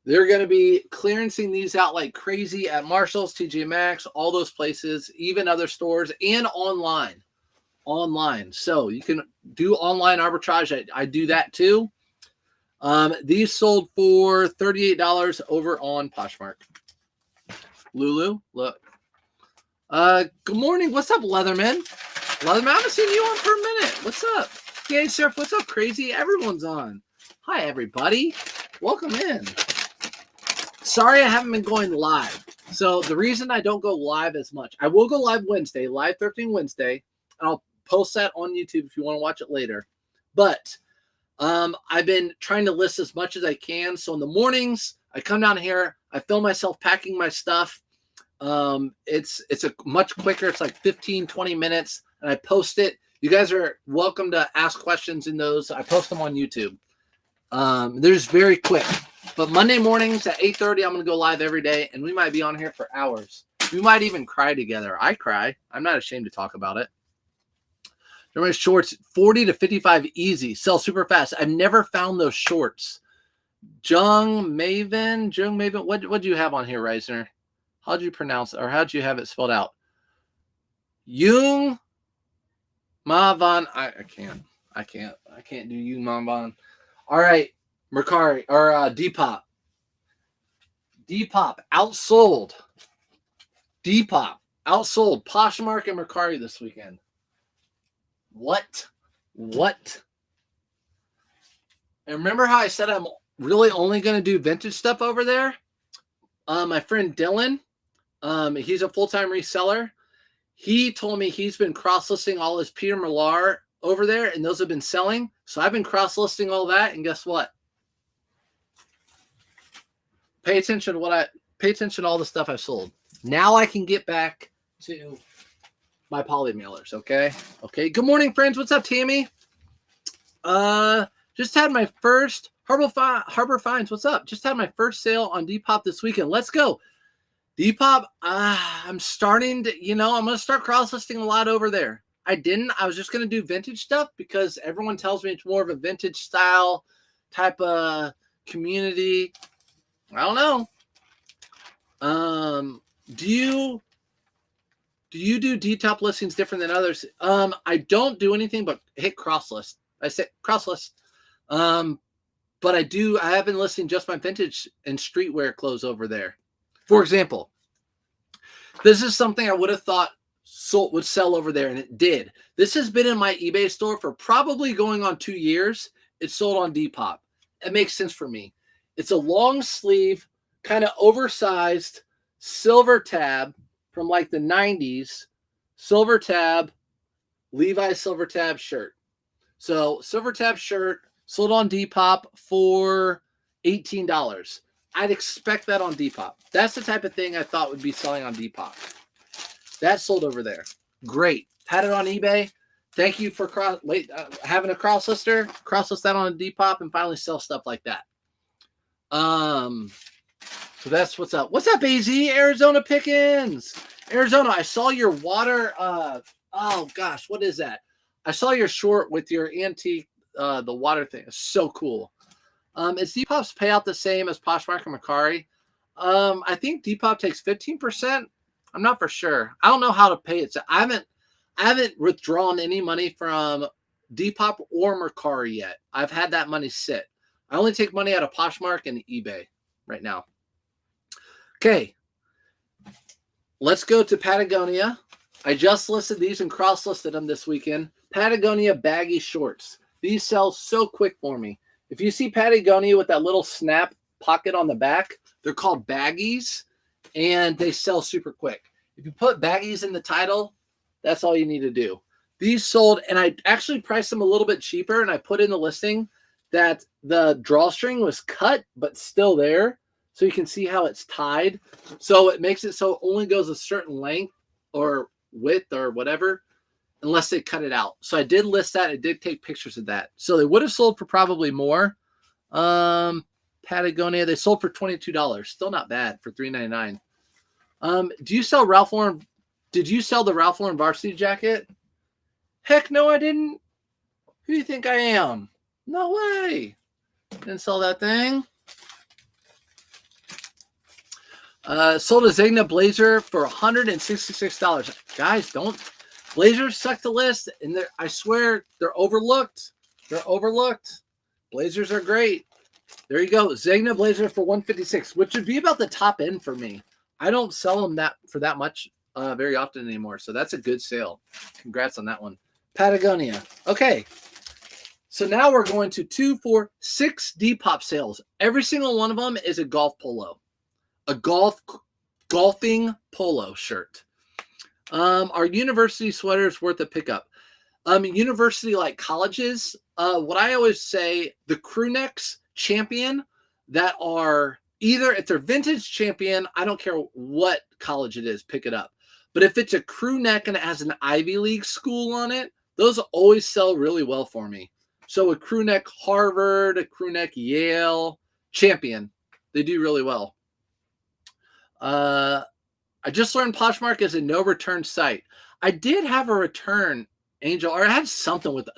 they're going to be clearancing these out like crazy at Marshalls, TJ Maxx, all those places, even other stores, and online. So you can do online arbitrage. I do that too. These sold for $38 over on Poshmark. Lulu, look. Good morning. What's up, Leatherman? Leatherman, I haven't seen you on for a minute. What's up? Hey, Surf, what's up, crazy? Everyone's on. Hi, everybody. Welcome in. Sorry I haven't been going live. So the reason I don't go live as much, I will go live Wednesday, live Thrifting Wednesday, and I'll post that on YouTube if you want to watch it later. But I've been trying to list as much as I can. So in the mornings, I come down here, I film myself packing my stuff. It's a much quicker. It's like 15, 20 minutes, and I post it. You guys are welcome to ask questions in those. I post them on YouTube. They're just very quick. But Monday mornings at 8:30, I'm going to go live every day, and we might be on here for hours. We might even cry together. I cry. I'm not ashamed to talk about it. Remember shorts, 40 to 55 easy. Sell super fast. I've never found those shorts. Jung Maven. What do you have on here, Reisner? How'd you pronounce it? Or how'd you have it spelled out? Jung Mavan. I can't do Jung Mavan. All right. Mercari or Depop. Depop outsold. Depop outsold Poshmark and Mercari this weekend. What? And remember how I said I'm really only going to do vintage stuff over there? My friend Dylan, he's a full-time reseller. He told me he's been cross-listing all his Peter Millar over there, and those have been selling. So I've been cross-listing all that, and guess what? Pay attention to what Pay attention to all the stuff I've sold. Now I can get back to my poly mailers. Okay. Good morning, friends. What's up, Tammy? Just had my first Harbor Finds. What's up? Just had my first sale on Depop this weekend. Let's go. Depop, I'm starting to, I'm going to start cross-listing a lot over there. I was just going to do vintage stuff because everyone tells me it's more of a vintage style type of community. I don't know. Do you do Depop listings different than others? I don't do anything but hit cross-list. I say cross-list. But I have been listing just my vintage and streetwear clothes over there. For example, this is something I would have thought would sell over there, and it did. This has been in my eBay store for probably going on 2 years. It's sold on Depop. It makes sense for me. It's a long sleeve, kind of oversized silver tab from like the 90s, silver tab, Levi's silver tab shirt. So silver tab shirt sold on Depop for $18. I'd expect that on Depop. That's the type of thing I thought would be selling on Depop. That sold over there. Great. Had it on eBay. Thank you for having a cross-lister. Cross-list that on Depop and finally sell stuff like that. So that's what's up. What's up, AZ? Arizona Pickens. Arizona, I saw your water. Oh, gosh. What is that? I saw your short with your antique, the water thing. It's so cool. Is Depop's payout the same as Poshmark and Mercari? I think Depop takes 15%. I'm not for sure. I don't know how to pay it. So I haven't withdrawn any money from Depop or Mercari yet. I've had that money sit. I only take money out of Poshmark and eBay right now. Okay. Let's go to Patagonia. I just listed these and cross-listed them this weekend. Patagonia baggy shorts. These sell so quick for me. If you see Patagonia with that little snap pocket on the back, they're called baggies, and they sell super quick. If you put baggies in the title, that's all you need to do. These sold, and I actually priced them a little bit cheaper, and I put in the listing that the drawstring was cut, but still there, so you can see how it's tied. So it makes it so it only goes a certain length or width or whatever, unless they cut it out. So I did list that. I did take pictures of that. So they would have sold for probably more. Patagonia, they sold for $22. Still not bad for $3.99. Do you sell Ralph Lauren? Did you sell the Ralph Lauren varsity jacket? Heck no, I didn't. Who do you think I am? No way. Didn't sell that thing. Sold a Zegna blazer for $166. Guys, blazers suck to list, and I swear they're overlooked. Blazers are great. There you go. Zegna blazer for $156, which would be about the top end for me. I don't sell them for that much very often anymore, so that's a good sale. Congrats on that one. Patagonia. Okay. So now we're going to 2, 4, 6 Depop sales. Every single one of them is a golf polo. A golfing polo shirt. Are university sweaters worth a pickup? University like colleges, what I always say, the crew necks Champion that are either, if they're vintage Champion, I don't care what college it is, pick it up. But if it's a crew neck and it has an Ivy League school on it, those always sell really well for me. So a crew neck Harvard, a crew neck Yale, Champion, they do really well. I just learned Poshmark is a no return site. I did have a return, Angel, or I had something with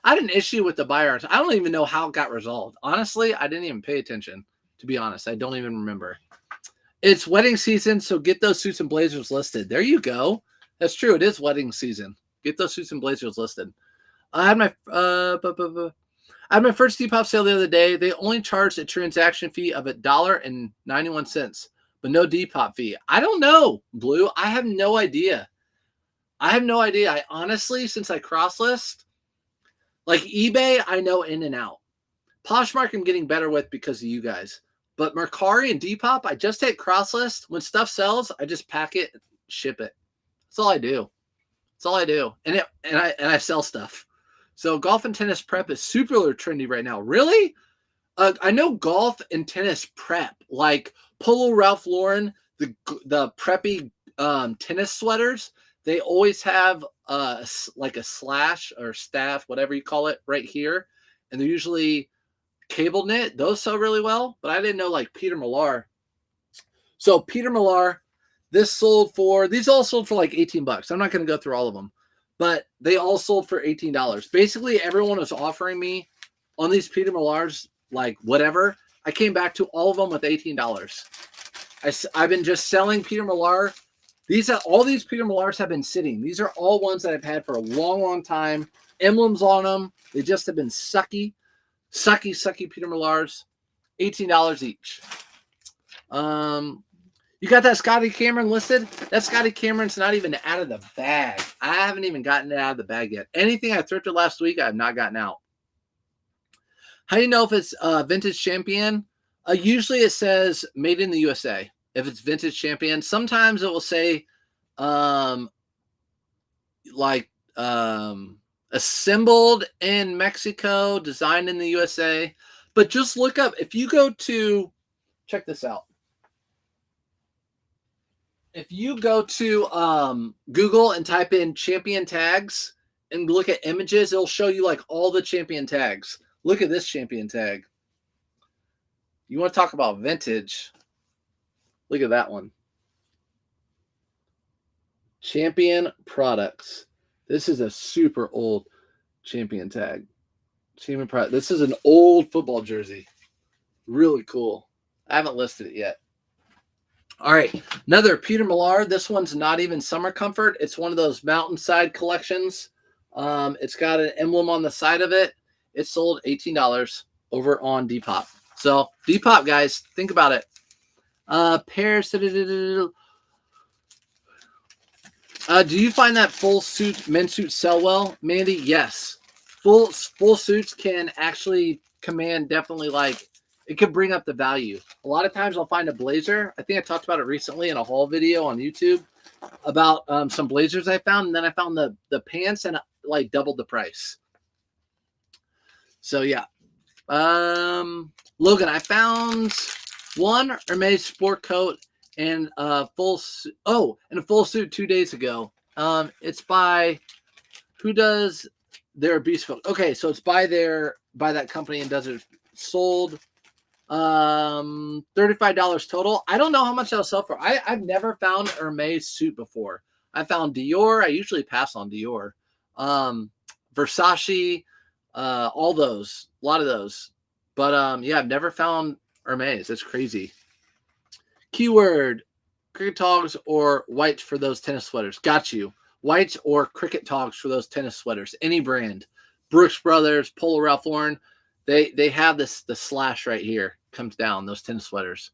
I had an issue with the buyer. I don't even know how it got resolved. Honestly, I didn't even pay attention, to be honest. I don't even remember. It's wedding season, so get those suits and blazers listed. There you go. That's true. It is wedding season. Get those suits and blazers listed. I had my first Depop sale the other day. They only charged a transaction fee of $1.91, but no Depop fee. I don't know, Blue. I have no idea. I honestly, since I cross-list, like eBay, I know in and out. Poshmark I'm getting better with because of you guys. But Mercari and Depop, I just take cross-list. When stuff sells, I just pack it, ship it. That's all I do. And I sell stuff. So golf and tennis prep is super trendy right now. Really? I know golf and tennis prep, like Polo Ralph Lauren, the preppy tennis sweaters. They always have like a slash or staff, whatever you call it, right here, and they're usually cable knit. Those sell really well, but I didn't know like Peter Millar. So Peter Millar, these all sold for like 18 bucks. I'm not going to go through all of them, but they all sold for $18. Basically, everyone was offering me on these Peter Millars, like whatever. I came back to all of them with $18. I've been just selling Peter Millar. All these Peter Millars have been sitting. These are all ones that I've had for a long, long time. Emblems on them. They just have been sucky Peter Millars. $18 each. You got that Scotty Cameron listed? That Scotty Cameron's not even out of the bag. I haven't even gotten it out of the bag yet. Anything I thrifted last week, I have not gotten out. How do you know if it's vintage champion? Usually it says made in the USA. If it's vintage champion, sometimes it will say assembled in Mexico, designed in the USA. But just look up, if you go to, check this out. If you go to Google and type in champion tags and look at images, it'll show you like all the champion tags. Look at this champion tag. You want to talk about vintage? Look at that one. Champion products. This is a super old champion tag. Champion product. This is an old football jersey. Really cool. I haven't listed it yet. All right, another Peter Millar. This one's not even summer comfort. It's one of those mountainside collections. It's got an emblem on the side of it. It sold $18 over on Depop. So Depop, guys, think about it. Pairs. Do you find that full suit, men's suits sell well, Mandy? Yes. Full suits can actually command definitely like. It could bring up the value. A lot of times I'll find a blazer. I think I talked about it recently in a haul video on YouTube about some blazers I found. And then I found the pants and like doubled the price. So yeah. Logan, I found one Hermes sport coat and a full suit 2 days ago. It's by, who does their bespoke? Okay, so it's by that company and does it sold. $35 total. I don't know how much that'll sell for. I've never found Hermes suit before. I found Dior. I usually pass on Dior. Versace, all those, a lot of those. But yeah, I've never found Hermes. That's crazy. Keyword: cricket togs or whites for those tennis sweaters. Got you. Whites or cricket togs for those tennis sweaters. Any brand. Brooks Brothers, Polo Ralph Lauren. They have the slash right here, comes down, those tennis sweaters.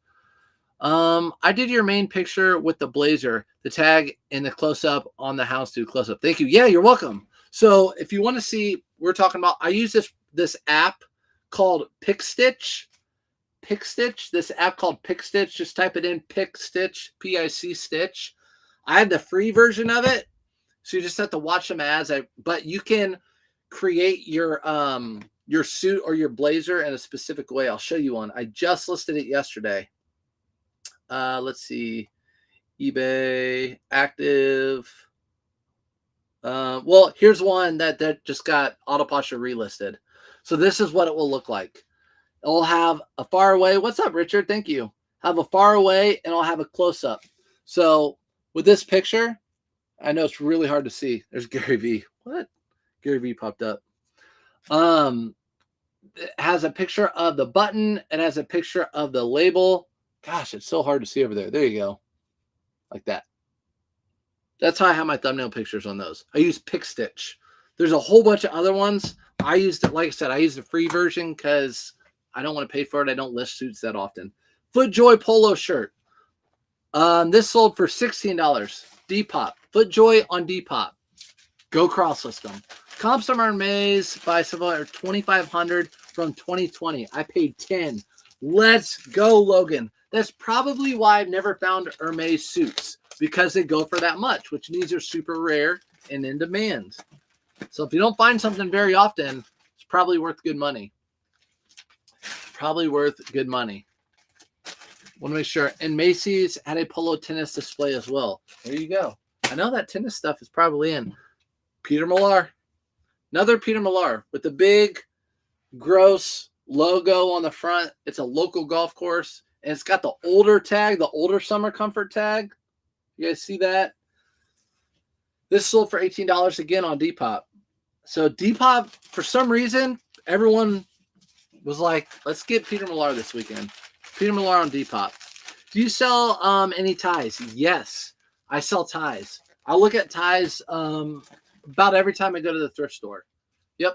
I did your main picture with the blazer, the tag, and the close-up on the houndstooth close-up. Thank you. Yeah, you're welcome. So if you want to see, we're talking about, I use this app called PicStitch. PicStitch, this app called PicStitch. Just type it in, PicStitch, P-I-C Stitch. I have the free version of it, so you just have to watch some ads. But you can create your suit or your blazer in a specific way. I'll show you one. I just listed it yesterday. Let's see. eBay, active. Well, here's one that just got Autopasha relisted. So this is what it will look like. It'll have a far away. What's up, Richard? Thank you. Have a far away and I'll have a close up. So with this picture, I know it's really hard to see. There's Gary V. What? Gary V popped up. It has a picture of the button. It has a picture of the label. Gosh, it's so hard to see over there. There you go. Like that. That's how I have my thumbnail pictures on those. I use PicStitch. There's a whole bunch of other ones. I used it, like I said, I use the free version because I don't want to pay for it. I don't list suits that often. FootJoy polo shirt. This sold for $16. Depop. FootJoy on Depop. Go cross-list them. Comps from Hermes by Savoy 2,500 from 2020. I paid 10. Let's go, Logan. That's probably why I've never found Hermes suits, because they go for that much, which means they're super rare and in demand. So if you don't find something very often, it's probably worth good money. probably worth good money. Want to make sure. And Macy's had a polo tennis display as well. There you go. I know that tennis stuff is probably in. Peter Millar. Another Peter Millar with the big, gross logo on the front. It's a local golf course. And it's got the older tag, the older summer comfort tag. You guys see that? This sold for $18 again on Depop. So Depop, for some reason, everyone was like, let's get Peter Millar this weekend. Peter Millar on Depop. Do you sell any ties? Yes, I sell ties. I look at ties about every time I go to the thrift store. Yep.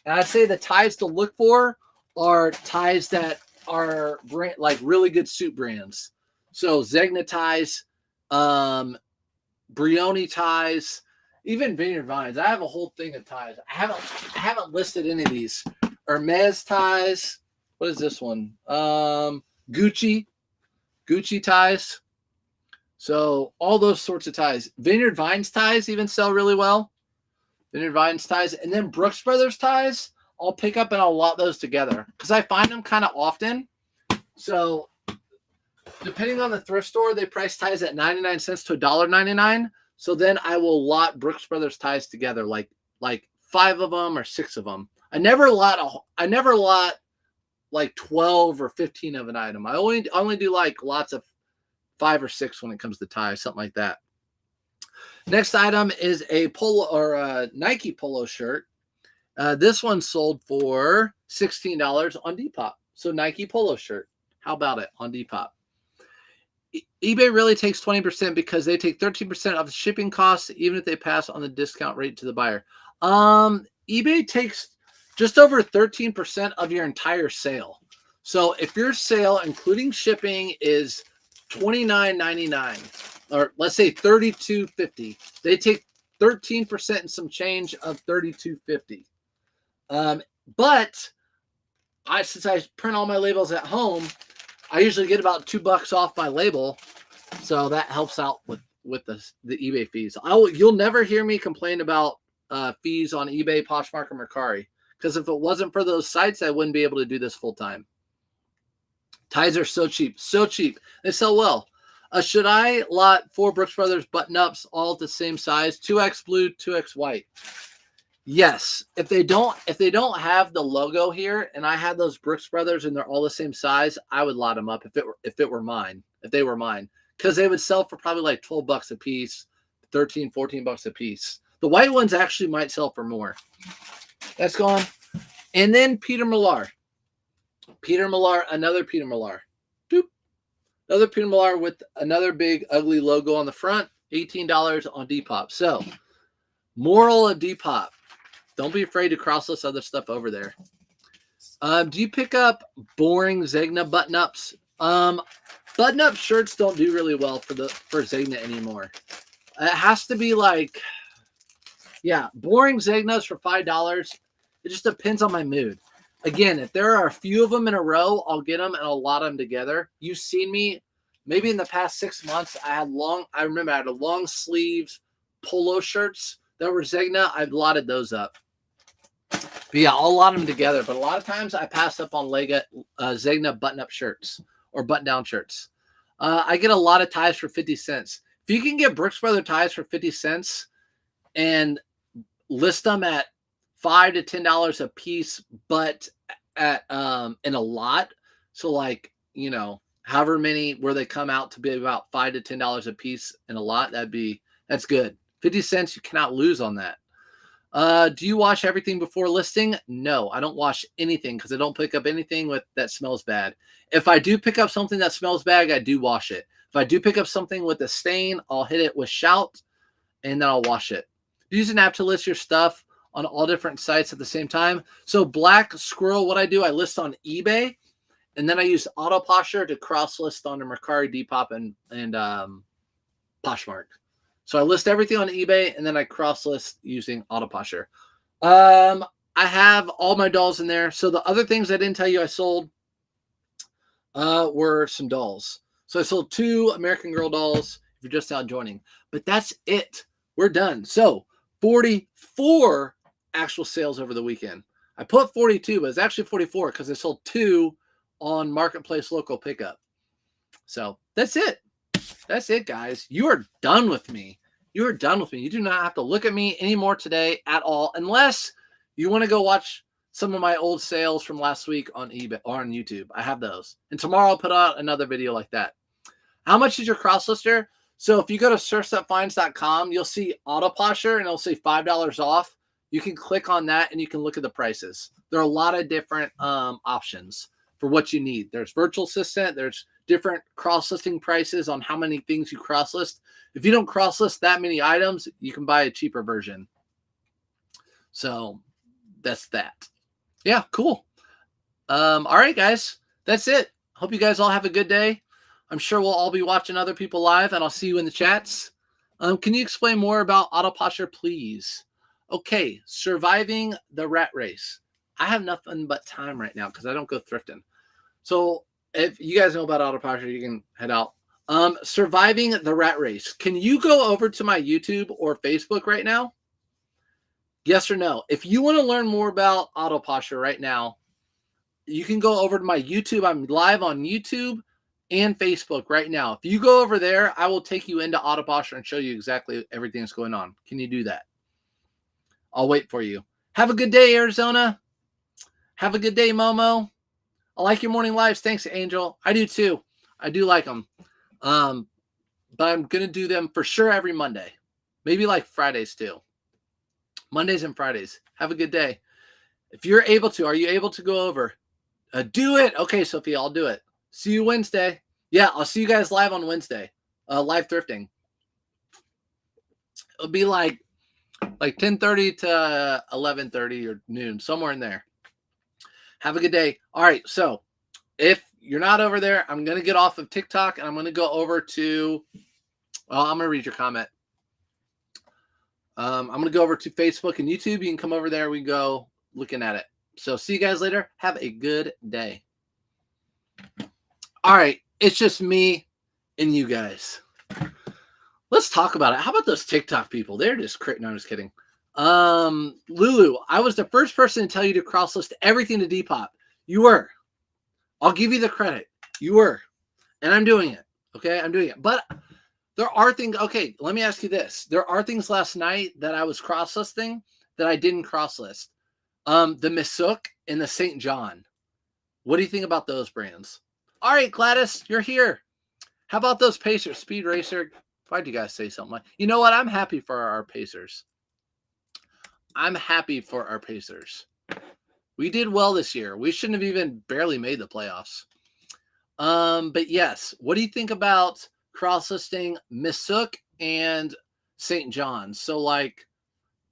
And I'd say the ties to look for are ties that are brand, like really good suit brands. So Zegna ties, Brioni ties, even Vineyard Vines. I have a whole thing of ties. I haven't listed any of these. Hermes ties. What is this one? Gucci ties. So all those sorts of ties. Vineyard Vines ties even sell really well. Vineyard Vines ties. And then Brooks Brothers ties, I'll pick up and I'll lot those together because I find them kind of often. So depending on the thrift store, they price ties at 99 cents to $1.99. So then I will lot Brooks Brothers ties together, like 5 of them or 6 of them. I never lot like 12 or 15 of an item. I only do like lots of 5 or 6 when it comes to ties, something like that. Next item is a polo or a Nike polo shirt. This one sold for $16 on Depop. So Nike polo shirt. How about it on Depop? eBay really takes 20% because they take 13% of the shipping costs, even if they pass on the discount rate to the buyer. eBay takes just over 13% of your entire sale. So if your sale, including shipping, is $29.99, or let's say $32.50, they take 13% and some change of $32.50. But since I print all my labels at home, I usually get about $2 off my label, so that helps out with the eBay fees. You'll never hear me complain about fees on eBay, Poshmark, or Mercari, because if it wasn't for those sites, I wouldn't be able to do this full time. Ties are so cheap, so cheap. They sell well. Should I lot 4 Brooks Brothers button-ups all the same size, 2X blue, 2X white? Yes. If they don't have the logo here, and I had those Brooks Brothers and they're all the same size, I would lot them up if they were mine, because they would sell for probably like $12 a piece, $13, $14 a piece. The white ones actually might sell for more. That's gone. And then Peter Millar. Another Peter Millar. Doop. Another Peter Millar with another big ugly logo on the front, $18 on Depop. So, moral of Depop. Don't be afraid to cross-list other stuff over there. Do you pick up boring Zegna button-ups? Button-up shirts don't do really well for Zegna anymore. It has to be like, boring Zegnas for $5. It just depends on my mood. Again, if there are a few of them in a row, I'll get them and I'll lot them together. You've seen me, maybe in the past 6 months, I remember I had a long sleeves polo shirts that were Zegna. I've lotted those up. But yeah, I'll lot them together. But a lot of times I pass up on Zegna button-up shirts or button-down shirts. I get a lot of ties for 50 cents. If you can get Brooks Brothers ties for 50 cents and list them at $5 to $10 a piece, but at in a lot. So like, however many where they come out to be about $5 to $10 a piece in a lot, that's good. 50 cents, you cannot lose on that. Do you wash everything before listing? No, I don't wash anything because I don't pick up anything that smells bad. If I do pick up something that smells bad, I do wash it. If I do pick up something with a stain, I'll hit it with Shout and then I'll wash it. Use an app to list your stuff on all different sites at the same time. So Black Squirrel, what I do, I list on eBay, and then I use Autoposher to cross-list on the Mercari, Depop, and Poshmark. So I list everything on eBay, and then I cross-list using Autoposher. I have all my dolls in there. So the other things I didn't tell you I sold were some dolls. So I sold 2 American Girl dolls if you're just now joining. But that's it. We're done. So 44 actual sales over the weekend. I put 42, but it's actually 44 because I sold 2 on Marketplace Local Pickup. So that's it. That's it, guys. You are done with me. You are done with me. You do not have to look at me anymore today at all, unless you want to go watch some of my old sales from last week on eBay or on YouTube. I have those. And tomorrow I'll put out another video like that. How much is your cross-lister? So if you go to surfstepfinds.com, you'll see Autoposher and it'll say $5 off. You can click on that and you can look at the prices. There are a lot of different options for what you need. There's virtual assistant. There's different cross-listing prices on how many things you cross-list. If you don't cross-list that many items, you can buy a cheaper version. So that's that. Yeah, cool. All right, guys. That's it. Hope you guys all have a good day. I'm sure we'll all be watching other people live, and I'll see you in the chats. Can you explain more about Autoposher, please? Okay, surviving the rat race. I have nothing but time right now because I don't go thrifting. So if you guys know about Autoposher, you can head out. Surviving the rat race. Can you go over to my YouTube or Facebook right now? Yes or no? If you want to learn more about Autoposher right now, you can go over to my YouTube. I'm live on YouTube and Facebook right now. If you go over there, I will take you into Autoposher and show you exactly everything that's going on. Can you do that? I'll wait for you. Have a good day, Arizona. Have a good day, Momo. I like your morning lives. Thanks, Angel. I do too. I do like them. But I'm going to do them for sure every Monday. Maybe like Fridays too. Mondays and Fridays. Have a good day. If you're able to, are you able to go over? Do it. Okay, Sophia, I'll do it. See you Wednesday. Yeah, I'll see you guys live on Wednesday. Live thrifting. It'll be like 10:30 to 11:30 or noon, somewhere in there. Have a good day. All right, so if you're not over there, I'm going to get off of TikTok and I'm going to go over to, well, I'm going to read your comment. I'm going to go over to Facebook and YouTube. You can come over there. We go looking at it. So see you guys later. Have a good day. All right, it's just me and you guys. Let's talk about it. How about those TikTok people? They're just crazy. No, I'm just kidding. Lulu, I was the first person to tell you to cross-list everything to Depop. You were. I'll give you the credit. You were. And I'm doing it. Okay, I'm doing it. But there are things. Okay, let me ask you this. There are things last night that I was cross-listing that I didn't cross-list. The Misuk and the St. John. What do you think about those brands? All right, Gladys, you're here. How about those Pacers? Speed Racer. Why'd you guys say something like, you know what? I'm happy for our Pacers. I'm happy for our Pacers. We did well this year. We shouldn't have even barely made the playoffs. But yes, what do you think about cross-listing Misuk and St. John? So like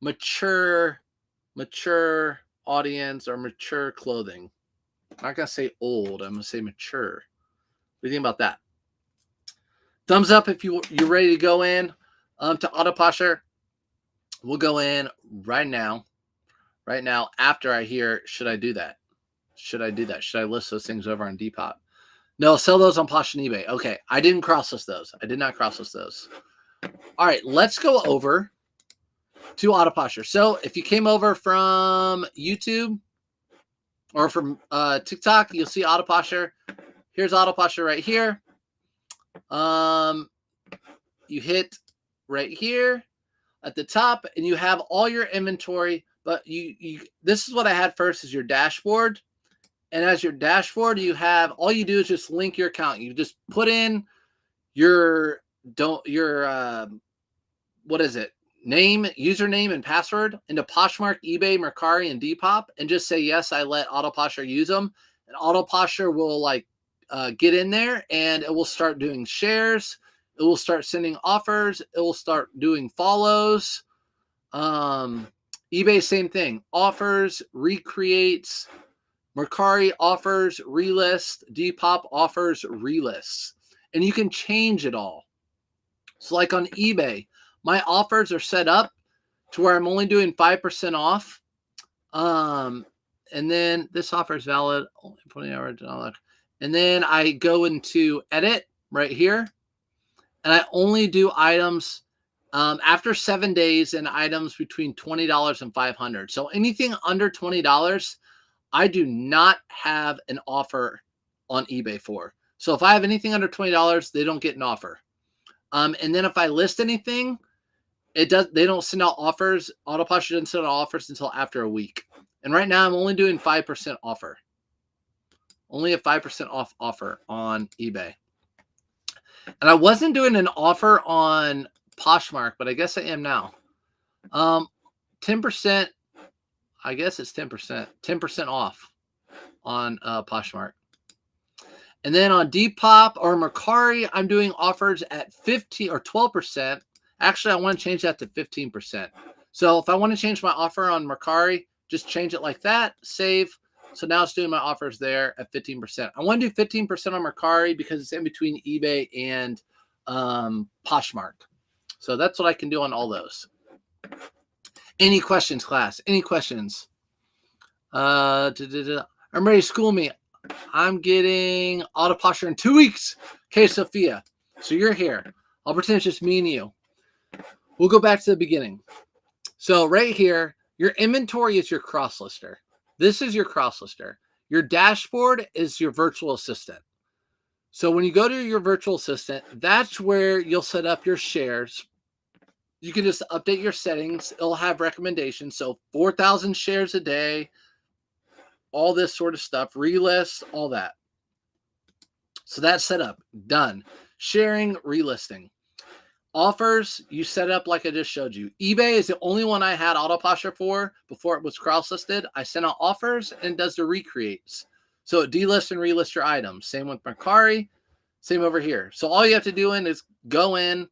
mature audience or mature clothing. I'm not going to say old. I'm going to say mature. What do you think about that? Thumbs up if you're ready to go in to Autoposher. We'll go in right now. Right now, after I hear, should I do that? Should I do that? Should I list those things over on Depop? No, sell those on Posh and eBay. Okay, I didn't cross-list those. I did not cross-list those. All right, let's go over to Autoposher. So if you came over from YouTube or from TikTok, you'll see Autoposher. Here's Autoposher right here. You hit right here at the top, and you have all your inventory. But you this is what I had first is your dashboard. And as your dashboard, you have all you do is just link your account. You just put in your what is it? Name, username, and password into Poshmark, eBay, Mercari, and Depop, and just say yes. I let Autoposher use them, and Autoposher will get in there, and it will start doing shares. It will start sending offers. It will start doing follows. eBay, same thing. Offers, recreates. Mercari offers, relist. Depop offers, relists. And you can change it all. So like on eBay, my offers are set up to where I'm only doing 5% off. And then this offer is valid only 20 hours. And then I go into edit right here. And I only do items after 7 days and items between $20 and $500. So anything under $20, I do not have an offer on eBay for. So if I have anything under $20, they don't get an offer. And then if I list anything, they don't send out offers. Autoposture doesn't send out offers until after a week. And right now I'm only doing 5% offer. Only a 5% off offer on eBay. And I wasn't doing an offer on Poshmark, but I guess I am now. 10%, I guess it's 10% off on Poshmark. And then on Depop or Mercari, I'm doing offers at 15 or 12%. Actually, I want to change that to 15%. So if I want to change my offer on Mercari, just change it like that, save. So now it's doing my offers there at 15%. I want to do 15% on Mercari because it's in between eBay and Poshmark. So that's what I can do on all those. Any questions, class? Any questions? I'm ready to school me. I'm getting Autoposture in 2 weeks. Okay, Sophia. So you're here. I'll pretend it's just me and you. We'll go back to the beginning. So right here, your inventory is your cross lister. This is your cross lister. Your dashboard is your virtual assistant. So when you go to your virtual assistant, that's where you'll set up your shares. You can just update your settings. It'll have recommendations. So 4,000 shares a day, all this sort of stuff, relist, all that. So that's set up, done. Sharing, relisting. Offers, you set up like I just showed you. eBay is the only one I had Autoposture for before it was cross-listed. I sent out offers and does the recreates. So it delists and relists your items. Same with Mercari, same over here. So all you have to do is go in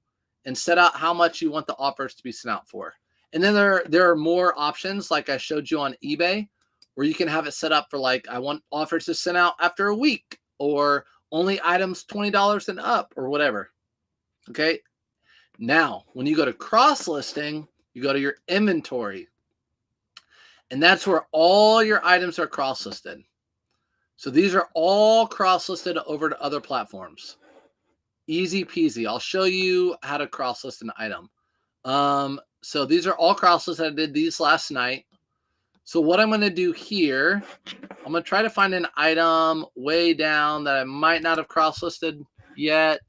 and set out how much you want the offers to be sent out for. And then there are more options like I showed you on eBay where you can have it set up for like, I want offers to send out after a week or only items $20 and up or whatever. Okay. Now, when you go to cross listing, you go to your inventory. And that's where all your items are cross listed. So these are all cross listed over to other platforms. Easy peasy. I'll show you how to cross list an item. So these are all cross listed. I did these last night. So what I'm going to do here, I'm going to try to find an item way down that I might not have cross listed yet.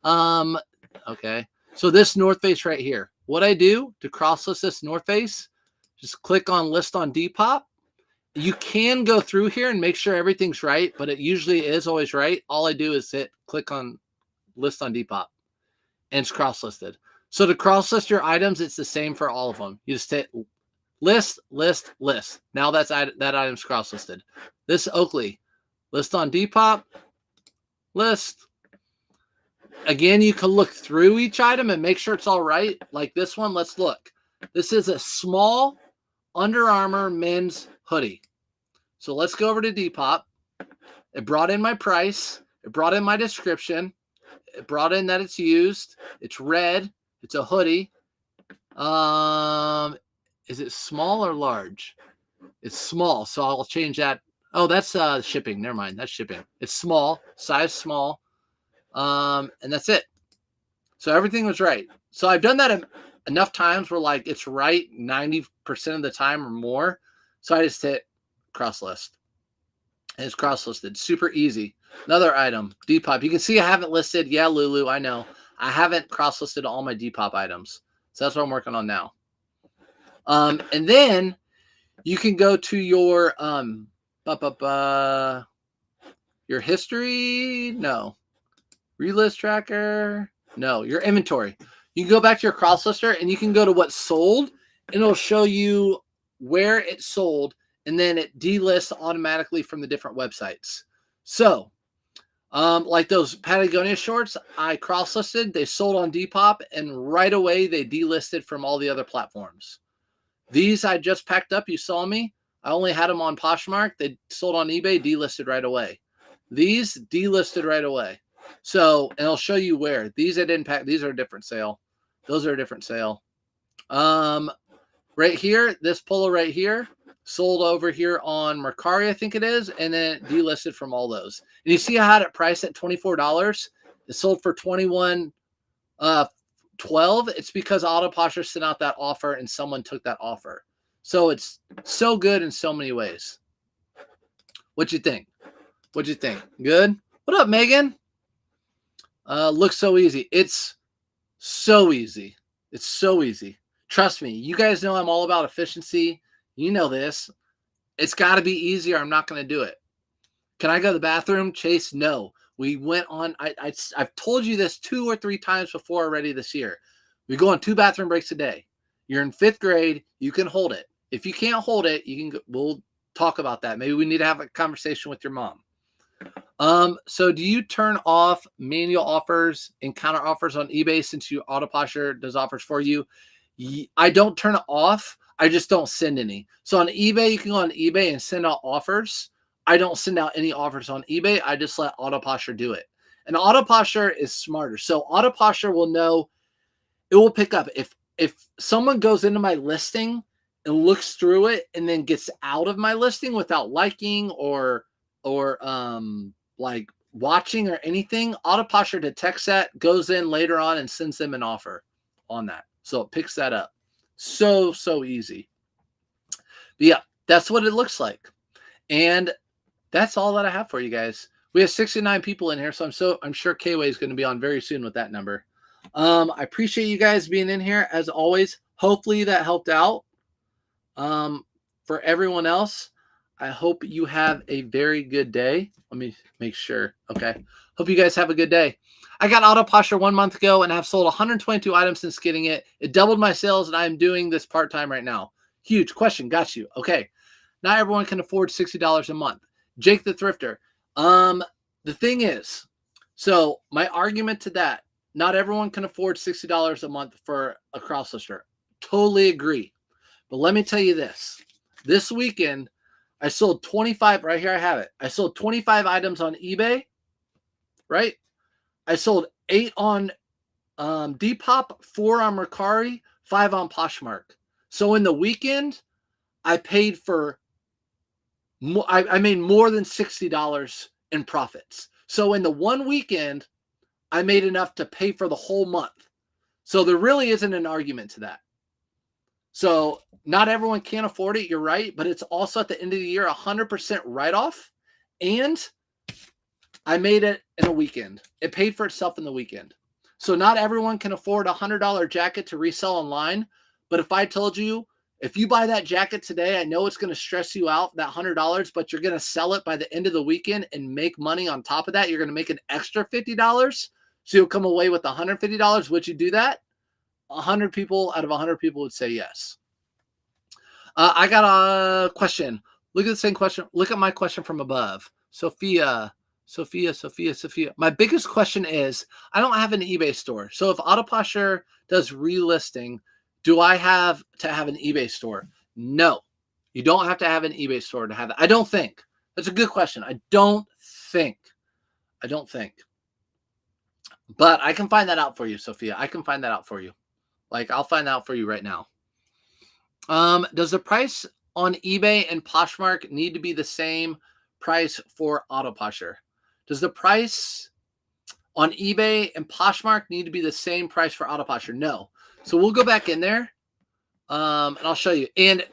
Okay. So this North Face right here, what I do to cross list this North Face, just click on list on Depop. You can go through here and make sure everything's right, but it usually is always right. All I do is click on list on Depop and it's cross listed. So to cross list your items, it's the same for all of them. You just hit list, list, list. Now that item's cross listed. This Oakley, list on Depop, list. Again, you can look through each item and make sure it's all right. Like this one, let's look. This is a small Under Armour men's hoodie. So let's go over to Depop. It brought in my price. It brought in my description. It brought in that it's used. It's red. It's a hoodie. Is it small or large? It's small, so I'll change that. Oh, that's shipping. Never mind. That's shipping. It's small, size small. And that's it. So everything was right. So I've done that enough times where like it's right 90% of the time or more. So I just hit cross list. And it's cross listed. Super easy. Another item, Depop. You can see I haven't listed. Yeah, Lulu, I know. I haven't cross listed all my Depop items. So that's what I'm working on now. And then you can go to your your history. No. Relist tracker. No, your inventory. You can go back to your cross lister and you can go to what sold and it'll show you where it sold and then it delists automatically from the different websites. So like those Patagonia shorts, I cross listed, they sold on Depop and right away they delisted from all the other platforms. These I just packed up. You saw me. I only had them on Poshmark. They sold on eBay, delisted right away. These delisted right away. So, and I'll show you where. These I didn't pack. These are a different sale. Those are a different sale. Right here, this polo right here, sold over here on Mercari, I think it is, and then delisted from all those. And you see I had it priced at $24. It sold for $21.12. It's because Autoposture sent out that offer and someone took that offer. So it's so good in so many ways. What you think? What'd you think? Good? What up, Megan? Looks so easy. It's so easy. It's so easy. Trust me. You guys know I'm all about efficiency. You know this. It's got to be easier. I'm not going to do it. Can I go to the bathroom? Chase, no. We went on. I've told you this 2 or 3 times before already this year. We go on 2 bathroom breaks a day. You're in 5th grade. You can hold it. If you can't hold it, you can go, we'll talk about that. Maybe we need to have a conversation with your mom. So do you turn off manual offers and counter offers on eBay since you Autoposher does offers for you? I don't turn it off. I just don't send any. So on eBay, you can go on eBay and send out offers. I don't send out any offers on eBay. I just let Autoposher do it. And Autoposher is smarter. So Autoposher will know, it will pick up. If someone goes into my listing and looks through it and then gets out of my listing without liking or like watching or anything, Autoposher detects that, goes in later on and sends them an offer on that. So it picks that up. So easy. But yeah, that's what it looks like. And that's all that I have for you guys. We have 69 people in here, so I'm sure K-Way is going to be on very soon with that number. I appreciate you guys being in here as always. Hopefully that helped out. For everyone else, I hope you have a very good day. Let me make sure. Okay. Hope you guys have a good day. I got Autoposher 1 month ago and have sold 122 items since getting it. It doubled my sales and I'm doing this part-time right now. Huge question. Got you. Okay. Not everyone can afford $60 a month. Jake the Thrifter. The thing is, so my argument to that, not everyone can afford $60 a month for a cross-lister. Totally agree. But let me tell you this. This weekend, I sold 25, right here I have it. I sold 25 items on eBay, right? I sold 8 on Depop, 4 on Mercari, 5 on Poshmark. So in the weekend, I paid for, I made more than $60 in profits. So in the one weekend, I made enough to pay for the whole month. So there really isn't an argument to that. So not everyone can afford it, you're right, but it's also at the end of the year 100% write-off, and I made it in a weekend. It paid for itself in the weekend. So not everyone can afford a $100 jacket to resell online, but if I told you, if you buy that jacket today, I know it's going to stress you out, that $100, but you're going to sell it by the end of the weekend and make money on top of that. You're going to make an extra $50, so you'll come away with $150. Would you do that? 100 people out of 100 people would say yes. I got a question. Look at the same question. Look at my question from above. Sophia. My biggest question is, I don't have an eBay store. So if Autoposher does relisting, do I have to have an eBay store? No, you don't have to have an eBay store to have that. I don't think. That's a good question. I don't think. But I can find that out for you, Sophia. I can find that out for you. Like, I'll find out for you right now. Does the price on eBay and Poshmark need to be the same price for Autoposher? Does the price on eBay and Poshmark need to be the same price for Autoposher? No. So we'll go back in there, and I'll show you. And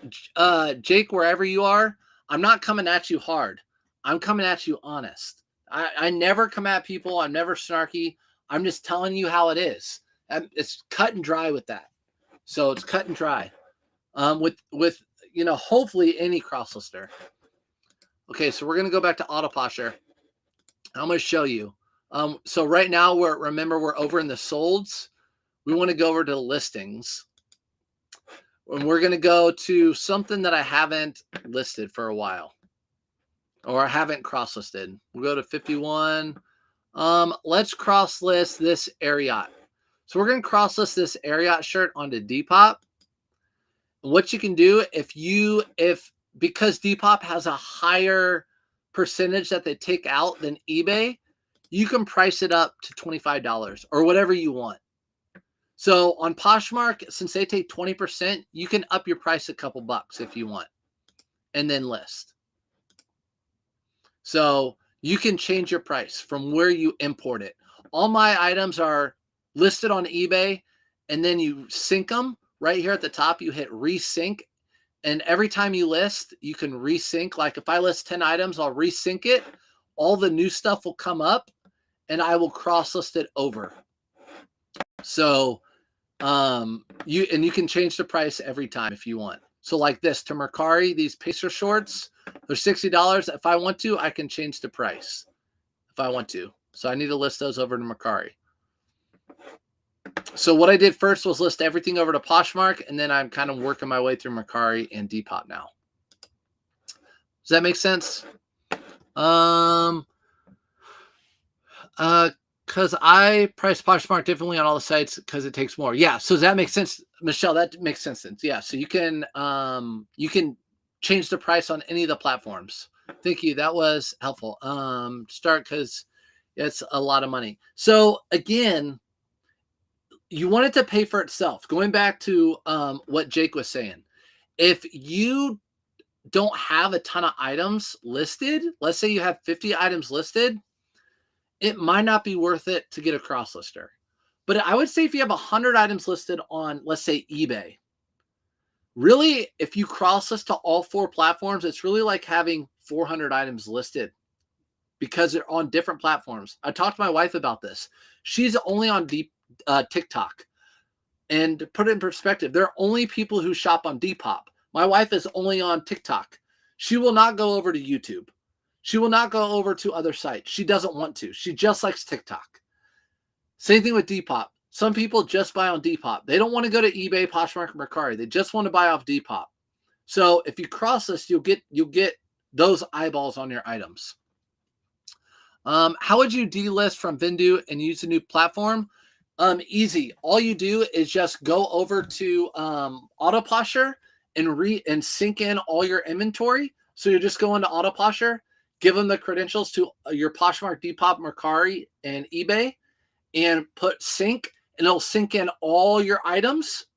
Jake, wherever you are, I'm not coming at you hard. I'm coming at you honest. I never come at people. I'm never snarky. I'm just telling you how it is. It's cut and dry with that. So it's cut and dry. With hopefully any cross-lister. Okay, so we're gonna go back to Autoposher. I'm gonna show you. So right now we're over in the solds. We want to go over to listings. And we're gonna go to something that I haven't listed for a while. Or I haven't cross-listed. We'll go to 51. Let's cross-list this Ariat. So we're gonna cross-list this Ariat shirt onto Depop. What you can do because Depop has a higher percentage that they take out than eBay, you can price it up to $25 or whatever you want. So on Poshmark, since they take 20%, you can up your price a couple bucks if you want and then list. So you can change your price from where you import it. All my items are listed on eBay, and then you sync them. Right here at the top, you hit resync, and every time you list, you can resync. Like if I list 10 items, I'll resync it. all the new stuff will come up and I will cross list it over. So you can change the price every time if you want. So like this to Mercari, these Pacer shorts, they're $60. If I want to, I can change the price if I want to. So I need to list those over to Mercari. So what I did first was list everything over to Poshmark, and then I'm kind of working my way through Mercari and Depop now. Does that make sense? Because I price Poshmark differently on all the sites because it takes more. Yeah. So does that make sense, Michelle? That makes sense. Yeah. So you can change the price on any of the platforms. Thank you. That was helpful. Start because it's a lot of money. So again, you want it to pay for itself. Going back to what Jake was saying, if you don't have a ton of items listed, let's say you have 50 items listed, it might not be worth it to get a cross lister. But I would say if you have 100 items listed on, let's say, eBay, really, if you cross list to all 4 platforms, it's really like having 400 items listed because they're on different platforms. I talked to my wife about this. She's only on TikTok. And to put it in perspective, there are only people who shop on Depop. My wife is only on TikTok. She will not go over to YouTube. She will not go over to other sites. She doesn't want to. She just likes TikTok. Same thing with Depop. Some people just buy on Depop. They don't want to go to eBay, Poshmark, Mercari. They just want to buy off Depop. So if you cross list, you'll get those eyeballs on your items. How would you delist from Vendoo and use a new platform? Easy. All you do is just go over to Autoposher and sync in all your inventory. So you just go into Autoposher, give them the credentials to your Poshmark, Depop, Mercari, and eBay, and put sync, and it'll sync in all your items,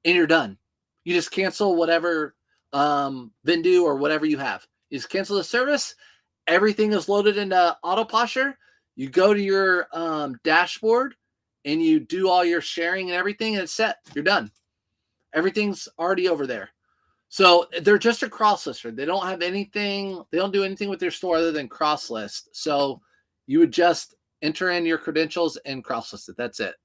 and you're done. You just cancel whatever Vendoo or whatever you have. You just cancel the service. Everything is loaded into Autoposher. You go to your dashboard, and you do all your sharing and everything, and it's set. You're done. Everything's already over there. So they're just a cross lister. They don't have anything. They don't do anything with their store other than cross list. So you would just enter in your credentials and cross list it. That's it.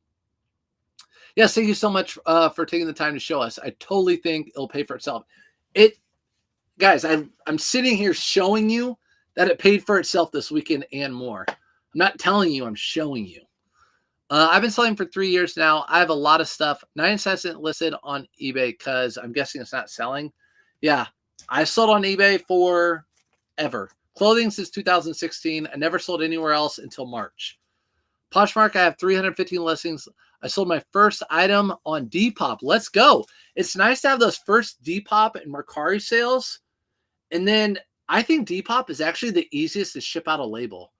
Yes, thank you so much for taking the time to show us. I totally think it'll pay for itself. Guys, I'm sitting here showing you that it paid for itself this weekend and more. I'm not telling you, I'm showing you. I've been selling for 3 years now. I have a lot of stuff. 9 cents isn't listed on eBay because I'm guessing it's not selling. Yeah, I sold on eBay forever. Clothing since 2016. I never sold anywhere else until March. Poshmark, I have 315 listings. I sold my first item on Depop. Let's go. It's nice to have those first Depop and Mercari sales. And then I think Depop is actually the easiest to ship out a label.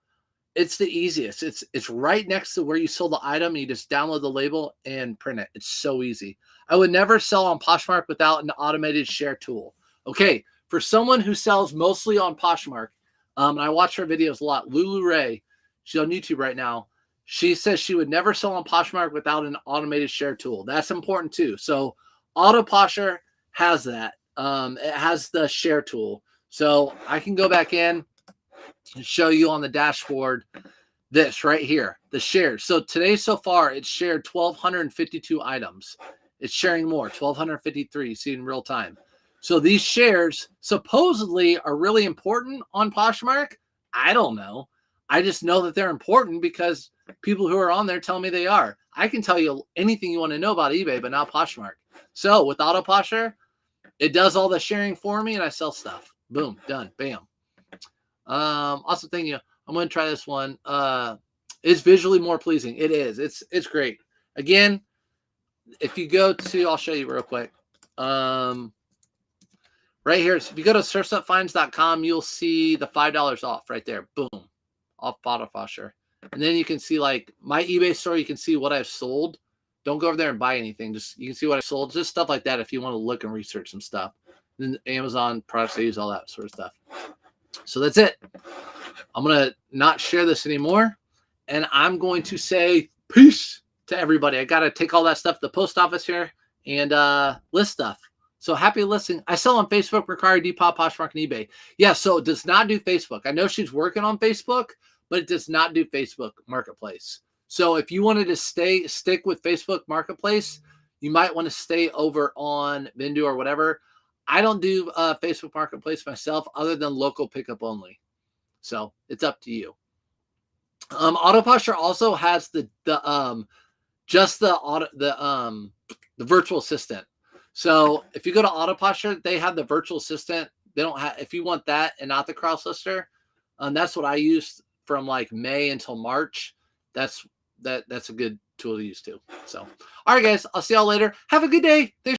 It's the easiest. It's right next to where you sold the item. You just download the label and print it. It's so easy. I would never sell on Poshmark without an automated share tool. Okay, for someone who sells mostly on Poshmark, and I watch her videos a lot, Lulu Ray, she's on YouTube right now. She says she would never sell on Poshmark without an automated share tool. That's important too. So Autoposher has that. It has the share tool. So I can go back in and show you on the dashboard this right here, the shares. So today so far, it's shared 1,252 items. It's sharing more, 1,253, see in real time. So these shares supposedly are really important on Poshmark. I don't know. I just know that they're important because people who are on there tell me they are. I can tell you anything you want to know about eBay, but not Poshmark. So with Autoposher, it does all the sharing for me and I sell stuff. Boom, done, bam. Also, thank you. I'm going to try this one. It's visually more pleasing. It is. It's great. Again, if you go to, I'll show you real quick. Right here. So if you go to surfstopfinds.com, you'll see the $5 off right there. Boom, off Autoposher. And then you can see like my eBay store. You can see what I've sold. Don't go over there and buy anything. Just you can see what I sold. Just stuff like that if you want to look and research some stuff. And then Amazon products I use, all that sort of stuff. So that's it. I'm going to not share this anymore. And I'm going to say peace to everybody. I got to take all that stuff to the post office here and list stuff. So happy listening. I sell on Facebook, Mercari, Depop, Poshmark, and eBay. Yeah, so it does not do Facebook. I know she's working on Facebook, but it does not do Facebook Marketplace. So if you wanted to stick with Facebook Marketplace, you might want to stay over on Vendoo or whatever. I don't do Facebook Marketplace myself, other than local pickup only. So it's up to you. Autoposture also has the virtual assistant. So if you go to Autoposture, they have the virtual assistant. They don't have, if you want that and not the cross lister, that's what I used from like May until March. That's a good tool to use too. So, all right, guys, I'll see y'all later. Have a good day. Thanks.